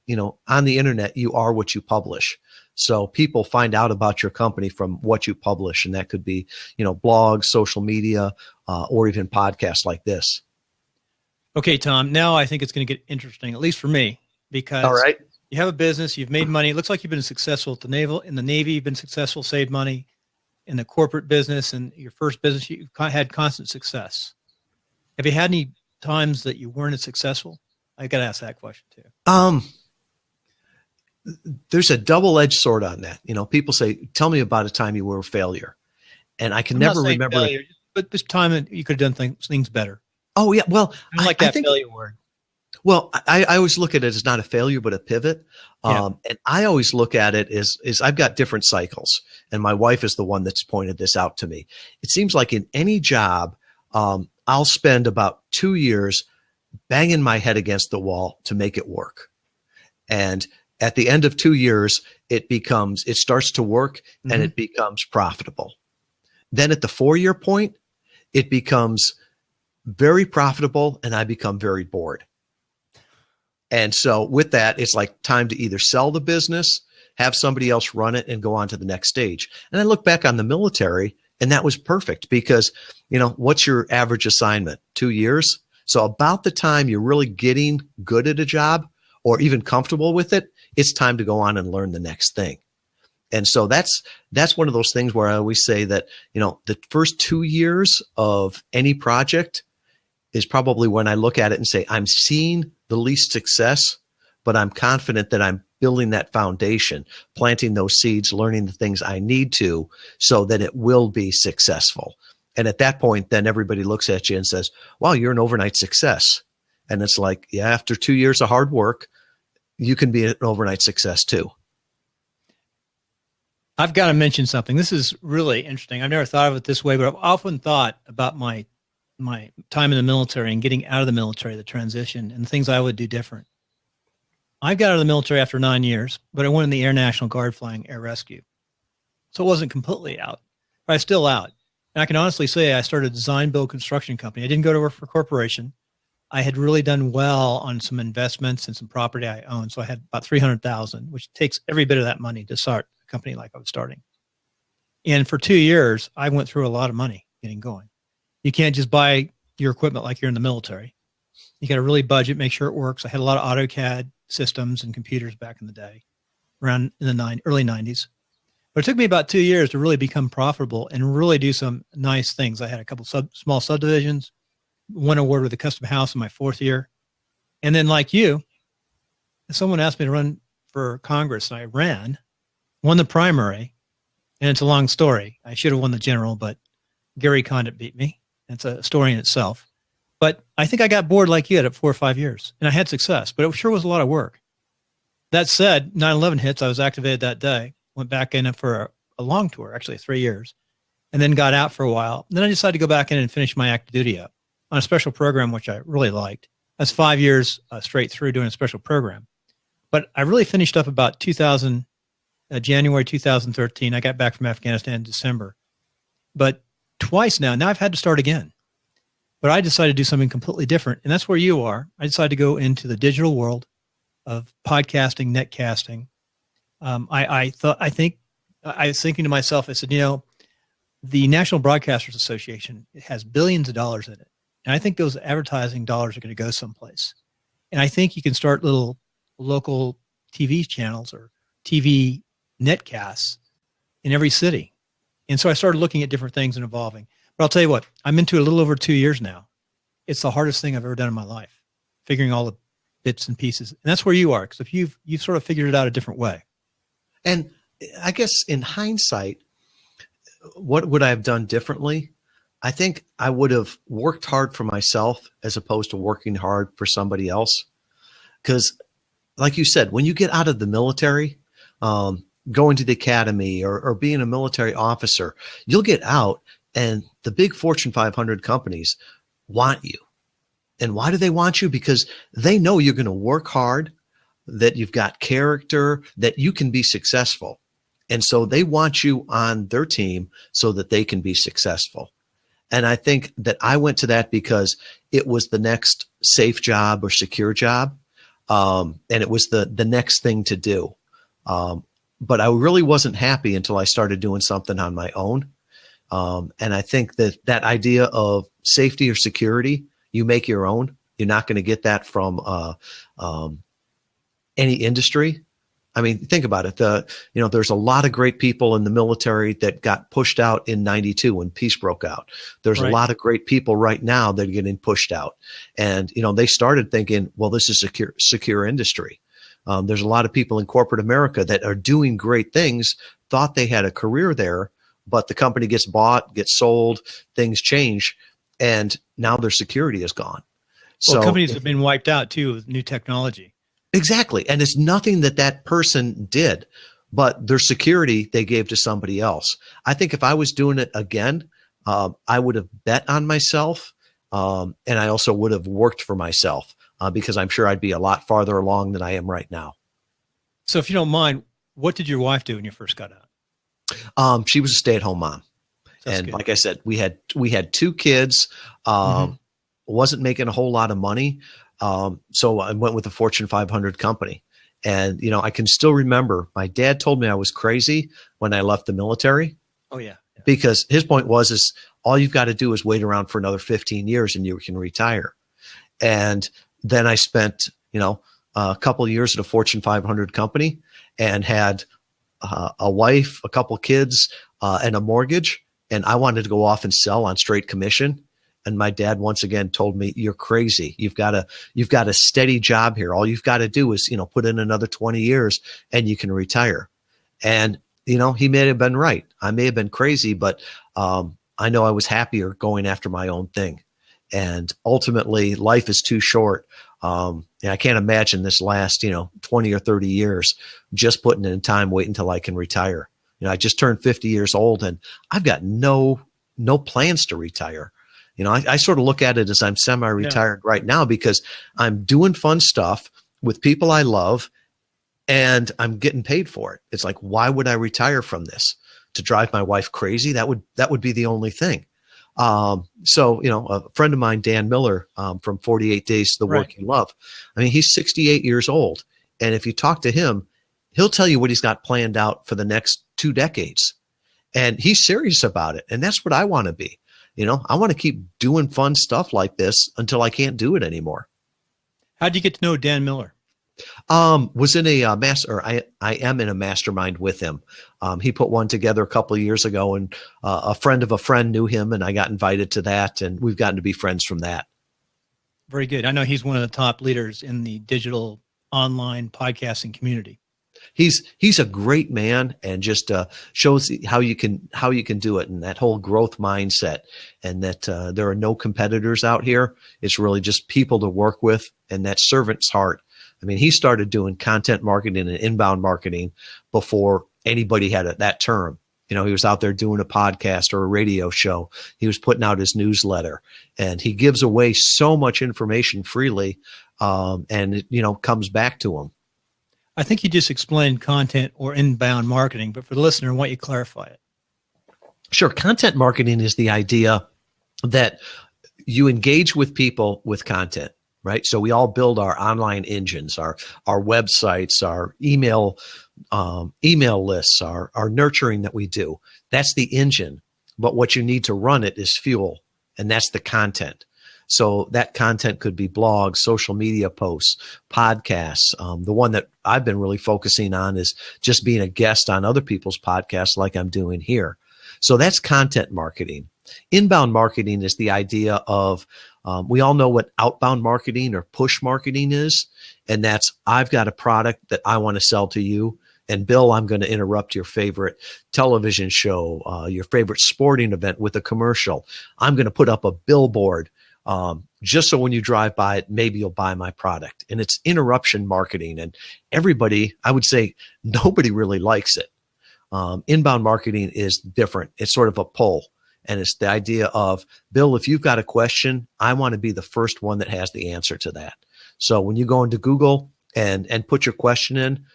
on the internet, you are what you publish. So people find out about your company from what you publish, and that could be, blogs, social media, or even podcasts like this. Okay, Tom, now I think it's going to get interesting, at least for me, because all right, you have a business, you've made money. It looks like you've been successful at in the Navy, you've been successful, saved money in the corporate business, and your first business, you had constant success. Have you had any times that you weren't as successful? I got to ask that question too. There's a double-edged sword on that. People say, tell me about a time you were a failure. And I can never remember. Failure, but this time that you could have done things better. Oh, yeah. Well, I like that failure word. Well, I always look at it as not a failure, but a pivot. And I always look at it as I've got different cycles. And my wife is the one that's pointed this out to me. It seems like in any job, I'll spend about 2 years banging my head against the wall to make it work. And at the end of 2 years, it starts to work and it becomes profitable. Then at the 4-year point, it becomes very profitable and I become very bored. And so with that, it's like time to either sell the business, have somebody else run it, and go on to the next stage. And I look back on the military, and that was perfect because, what's your average assignment? 2 years. So about the time you're really getting good at a job or even comfortable with it, it's time to go on and learn the next thing. And so that's one of those things where I always say that, the first 2 years of any project is probably when I look at it and say, I'm seeing the least success, but I'm confident that I'm building that foundation, planting those seeds, learning the things I need to so that it will be successful. And at that point, then everybody looks at you and says, wow, you're an overnight success. And it's like, yeah, after 2 years of hard work, you can be an overnight success too. I've got to mention something. This is really interesting. I've never thought of it this way, but I've often thought about my time in the military and getting out of the military, the transition, and things I would do different. I got out of the military after 9 years, but I went in the Air National Guard flying air rescue. So it wasn't completely out, but I was still out. And I can honestly say I started a design build construction company. I didn't go to work for a corporation. I had really done well on some investments and some property I owned. So I had about $300,000, which takes every bit of that money to start a company like I was starting. And for 2 years, I went through a lot of money getting going. You can't just buy your equipment like you're in the military. You got to really budget, make sure it works. I had a lot of AutoCAD systems and computers back in the day, around in the early 90s. But it took me about 2 years to really become profitable and really do some nice things. I had a couple small subdivisions, won an award with a custom house in my 4th year. And then like you, someone asked me to run for Congress, and I ran, won the primary, and it's a long story. I should have won the general, but Gary Condit beat me. It's a story in itself. But I think I got bored like you had at 4 or 5 years, and I had success, but it sure was a lot of work. That said, 9/11 hits. I was activated that day, went back in for a long tour, actually 3 years, and then got out for a while. Then I decided to go back in and finish my active duty up on a special program, which I really liked. That's 5 years straight through doing a special program. But I really finished up about January 2013. I got back from Afghanistan in December. But twice now I've had to start again. But I decided to do something completely different. And that's where you are. I decided to go into the digital world of podcasting, netcasting. I was thinking to myself, I said, the National Broadcasters Association, it has billions of dollars in it. And I think those advertising dollars are going to go someplace. And I think you can start little local TV channels or TV netcasts in every city. And so I started looking at different things and evolving. But I'll tell you what, I'm into it a little over 2 years now. It's the hardest thing I've ever done in my life, figuring all the bits and pieces. And that's where you are, because if you've sort of figured it out a different way. And I guess in hindsight, what would I have done differently? I think I would have worked hard for myself as opposed to working hard for somebody else. Because like you said, when you get out of the military, going to the academy or being a military officer, you'll get out and the big Fortune 500 companies want you. And why do they want you? Because they know you're going to work hard, that you've got character, that you can be successful. And so they want you on their team so that they can be successful. And I think that I went to that because it was the next safe job or secure job. And it was the next thing to do. But I really wasn't happy until I started doing something on my own. And I think that idea of safety or security, you make your own. You're not going to get that from any industry. I mean, think about it. There's a lot of great people in the military that got pushed out in 92 when peace broke out. There's a lot of great people right now that are getting pushed out. And, they started thinking, well, this is a secure industry. There's a lot of people in corporate America that are doing great things, thought they had a career there, but the company gets bought, gets sold, things change, and now their security is gone. Well, companies have been wiped out too with new technology. Exactly. And it's nothing that person did, but their security they gave to somebody else. I think if I was doing it again, I would have bet on myself. And I also would have worked for myself because I'm sure I'd be a lot farther along than I am right now. So if you don't mind, what did your wife do when you first got out? She was a stay-at-home mom. That's and good. Like I said, we had 2 kids, wasn't making a whole lot of money. So I went with a Fortune 500 company. And, I can still remember my dad told me I was crazy when I left the military. Oh, yeah. Because his point was all you've got to do is wait around for another 15 years and you can retire. And then I spent, a couple of years at a Fortune 500 company and had a wife, a couple kids, and a mortgage. And I wanted to go off and sell on straight commission. And my dad once again told me, you're crazy. You've got a steady job here. All you've got to do is, put in another 20 years and you can retire. And, he may have been right. I may have been crazy, but I know I was happier going after my own thing. And ultimately, life is too short. I can't imagine this last, 20 or 30 years just putting in time, waiting until I can retire. I just turned 50 years old and I've got no plans to retire. I sort of look at it as I'm semi-retired right now because I'm doing fun stuff with people I love and I'm getting paid for it. It's like, why would I retire from this? To drive my wife crazy? That would be the only thing. So, a friend of mine, Dan Miller, from 48 Days to the Work You Love. I mean, he's 68 years old. And if you talk to him, he'll tell you what he's got planned out for the next 2 decades. And he's serious about it. And that's what I want to be. I want to keep doing fun stuff like this until I can't do it anymore. How'd you get to know Dan Miller? Was in a I am in a mastermind with him. He put one together a couple of years ago, and a friend of a friend knew him, and I got invited to that, and we've gotten to be friends from that. Very good. I know he's one of the top leaders in the digital online podcasting community. He's a great man and just shows how you can do it, and that whole growth mindset, and that there are no competitors out here. It's really just people to work with, and that servant's heart. I mean, he started doing content marketing and inbound marketing before anybody had that term. He was out there doing a podcast or a radio show. He was putting out his newsletter, and he gives away so much information freely, and it, comes back to him. I think you just explained content or inbound marketing, but for the listener, why don't you clarify it? Sure. Content marketing is the idea that you engage with people with content. Right. So we all build our online engines, our websites, our email lists, our nurturing that we do. That's the engine. But what you need to run it is fuel. And that's the content. So that content could be blogs, social media posts, podcasts. The one that I've been really focusing on is just being a guest on other people's podcasts like I'm doing here. So that's content marketing. Inbound marketing is the idea of, we all know what outbound marketing or push marketing is. And that's, I've got a product that I want to sell to you. And Bill, I'm going to interrupt your favorite television show, your favorite sporting event with a commercial. I'm going to put up a billboard just so when you drive by it, maybe you'll buy my product. And it's interruption marketing. And everybody, I would say nobody really likes it. Inbound marketing is different. It's sort of a pull. And it's the idea of, Bill, if you've got a question, I want to be the first one that has the answer to that. So when you go into Google and put your question in,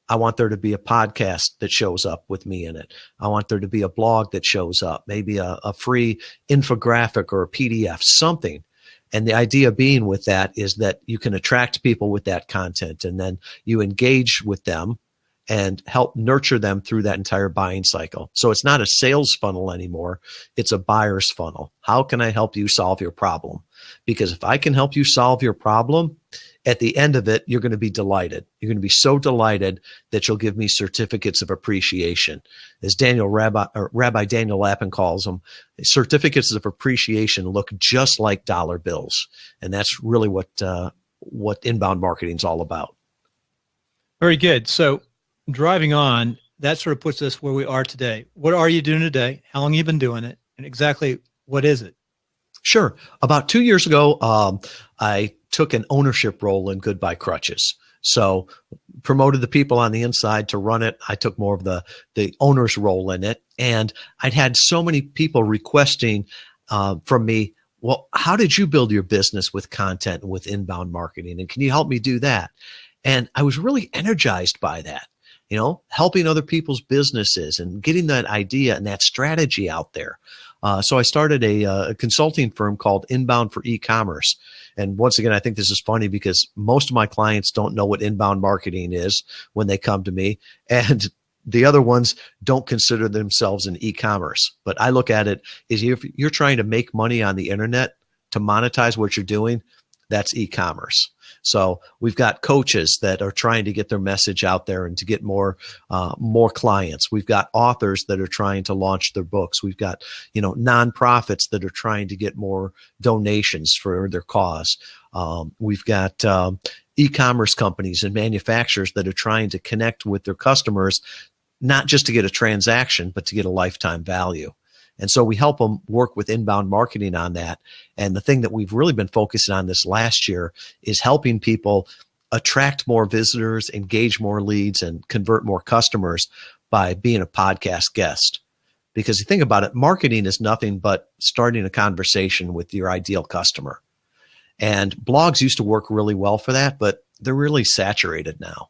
I want there to be a podcast that shows up with me in it. I want there to be a blog that shows up, maybe a free infographic or a PDF, something. And the idea being with that is that you can attract people with that content, and then you engage with them and help nurture them through that entire buying cycle. So it's not a sales funnel anymore. It's a buyer's funnel. How can I help you solve your problem? Because if I can help you solve your problem, at the end of it, you're going to be delighted. You're going to be so delighted that you'll give me certificates of appreciation. As Rabbi Daniel Lappin calls them, certificates of appreciation look just like dollar bills. And that's really what inbound marketing is all about. Very good. So driving on, that sort of puts us where we are today. What are you doing today? How long have you been doing it? And exactly what is it? Sure. About 2 years ago, I took an ownership role in Goodbye Crutches. So promoted the people on the inside to run it. I took more of the owner's role in it. And I'd had so many people requesting from me, well, how did you build your business with content and with inbound marketing? And can you help me do that? And I was really energized by that, helping other people's businesses and getting that idea and that strategy out there. So I started a consulting firm called Inbound for E-commerce. And once again, I think this is funny because most of my clients don't know what inbound marketing is when they come to me. And the other ones don't consider themselves in e-commerce. But I look at it as if you're trying to make money on the internet to monetize what you're doing, that's e-commerce. So we've got coaches that are trying to get their message out there and to get more clients. We've got authors that are trying to launch their books. We've got, nonprofits that are trying to get more donations for their cause. We've got e-commerce companies and manufacturers that are trying to connect with their customers, not just to get a transaction, but to get a lifetime value. And so we help them work with inbound marketing on that. And the thing that we've really been focusing on this last year is helping people attract more visitors, engage more leads, and convert more customers by being a podcast guest. Because you think about it, marketing is nothing but starting a conversation with your ideal customer. And blogs used to work really well for that, but they're really saturated now.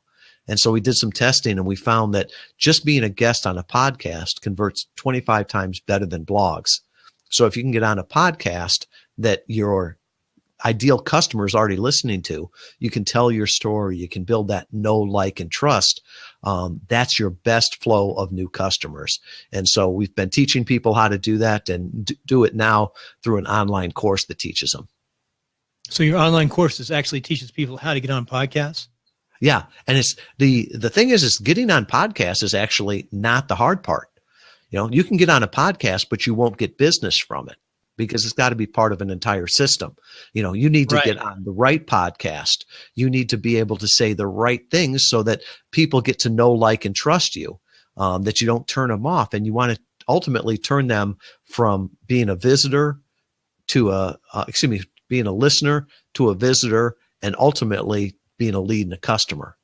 And so we did some testing and we found that just being a guest on a podcast converts 25 times better than blogs. So if you can get on a podcast that your ideal customer is already listening to, you can tell your story, you can build that know, like, and trust. That's your best flow of new customers. And so we've been teaching people how to do that and do it now through an online course that teaches them. So your online course actually teaches people how to get on podcasts? Yeah. And it's the thing is getting on podcasts is actually not the hard part. You can get on a podcast, but you won't get business from it because it's got to be part of an entire system. You need to get on the right podcast. You need to be able to say the right things so that people get to know, like, and trust you, that you don't turn them off. And you want to ultimately turn them from being a visitor to being a listener to a visitor, and ultimately being a lead and a customer.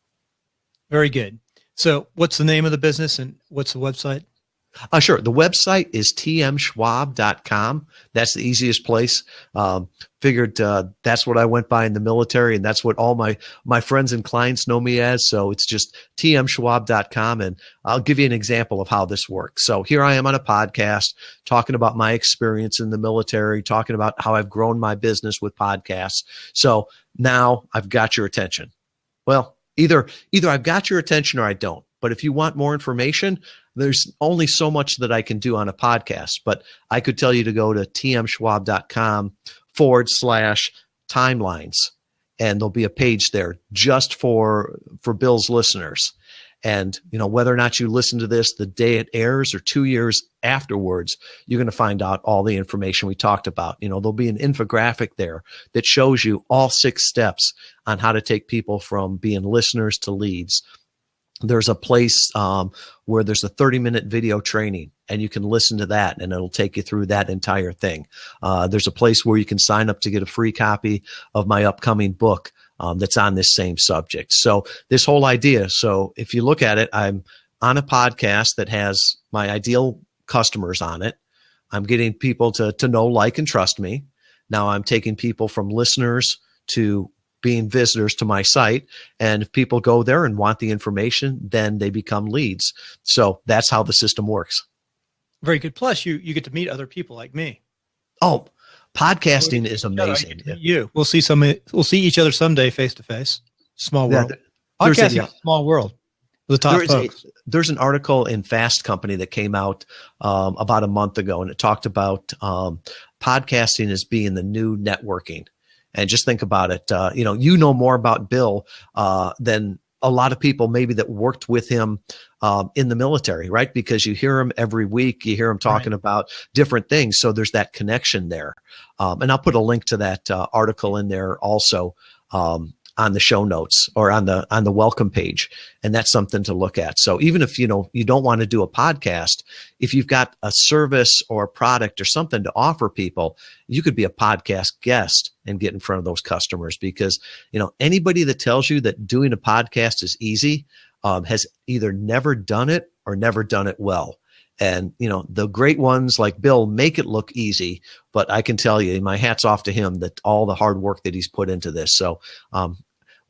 Very good. So what's the name of the business and what's the website? Sure. The website is tmschwab.com. That's the easiest place. Figured that's what I went by in the military, and that's what all my friends and clients know me as. So it's just tmschwab.com, and I'll give you an example of how this works. So here I am on a podcast talking about my experience in the military, talking about how I've grown my business with podcasts. So now I've got your attention. Well, either I've got your attention or I don't. But if you want more information, there's only so much that I can do on a podcast. But I could tell you to go to tmschwab.com/timelines. And there'll be a page there just for Bill's listeners. And, whether or not you listen to this the day it airs or 2 years afterwards, you're going to find out all the information we talked about. There'll be an infographic there that shows you all 6 steps on how to take people from being listeners to leads. There's a place where there's a 30-minute video training, and you can listen to that, and it'll take you through that entire thing. There's a place where you can sign up to get a free copy of my upcoming book that's on this same subject. So this whole idea, so if you look at it, I'm on a podcast that has my ideal customers on it. I'm getting people to know, like, and trust me. Now I'm taking people from listeners to being visitors to my site. And if people go there and want the information, then they become leads. So that's how the system works. Very good. Plus you get to meet other people like me. Oh, podcasting is amazing. We'll see each other someday face to face. Small world. Podcasting is a small world. The top folks. There's an article in Fast Company that came out about a month ago, and it talked about podcasting as being the new networking. And just think about it. You know more about Bill than a lot of people maybe that worked with him in the military, right? Because you hear him every week, you hear him talking about different things. So there's that connection there. And I'll put a link to that article in there also on the show notes or on the welcome page. And that's something to look at. So even if, you don't want to do a podcast, if you've got a service or a product or something to offer people, you could be a podcast guest and get in front of those customers, because, anybody that tells you that doing a podcast is easy, has either never done it or never done it well. And, the great ones like Bill make it look easy, but I can tell you, my hat's off to him, that all the hard work that he's put into this. So,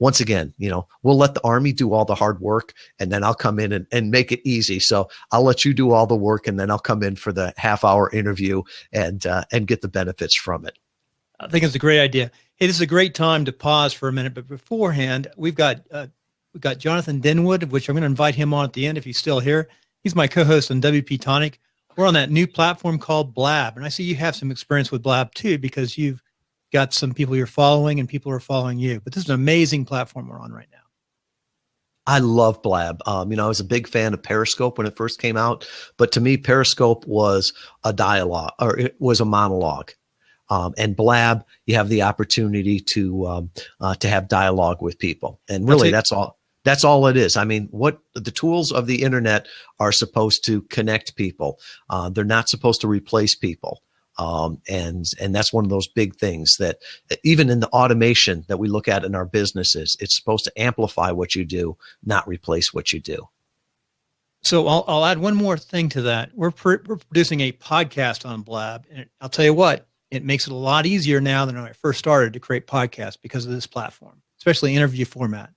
once again, we'll let the Army do all the hard work, and then I'll come in and make it easy. So I'll let you do all the work, and then I'll come in for the half-hour interview and get the benefits from it. I think it's a great idea. Hey, this is a great time to pause for a minute, but beforehand, we've got Jonathan Denwood, which I'm going to invite him on at the end if he's still here. He's my co-host on WP Tonic. We're on that new platform called Blab, and I see you have some experience with Blab too, because you've got some people you're following and people are following you. But this is an amazing platform we're on right now. I love Blab. I was a big fan of Periscope when it first came out, but to me, Periscope was a dialogue, or it was a monologue. And Blab, you have the opportunity to have dialogue with people, and really, that's all. That's all it is. I mean, what the tools of the internet are supposed to connect people. They're not supposed to replace people. And that's one of those big things that even in the automation that we look at in our businesses, it's supposed to amplify what you do, not replace what you do. So I'll add one more thing to that. We're producing a podcast on Blab, and I'll tell you what, it makes it a lot easier now than when I first started to create podcasts because of this platform, especially interview format.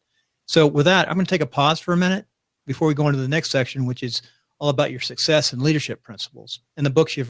So with that, I'm going to take a pause for a minute before we go into the next section, which is all about your success and leadership principles and the books you've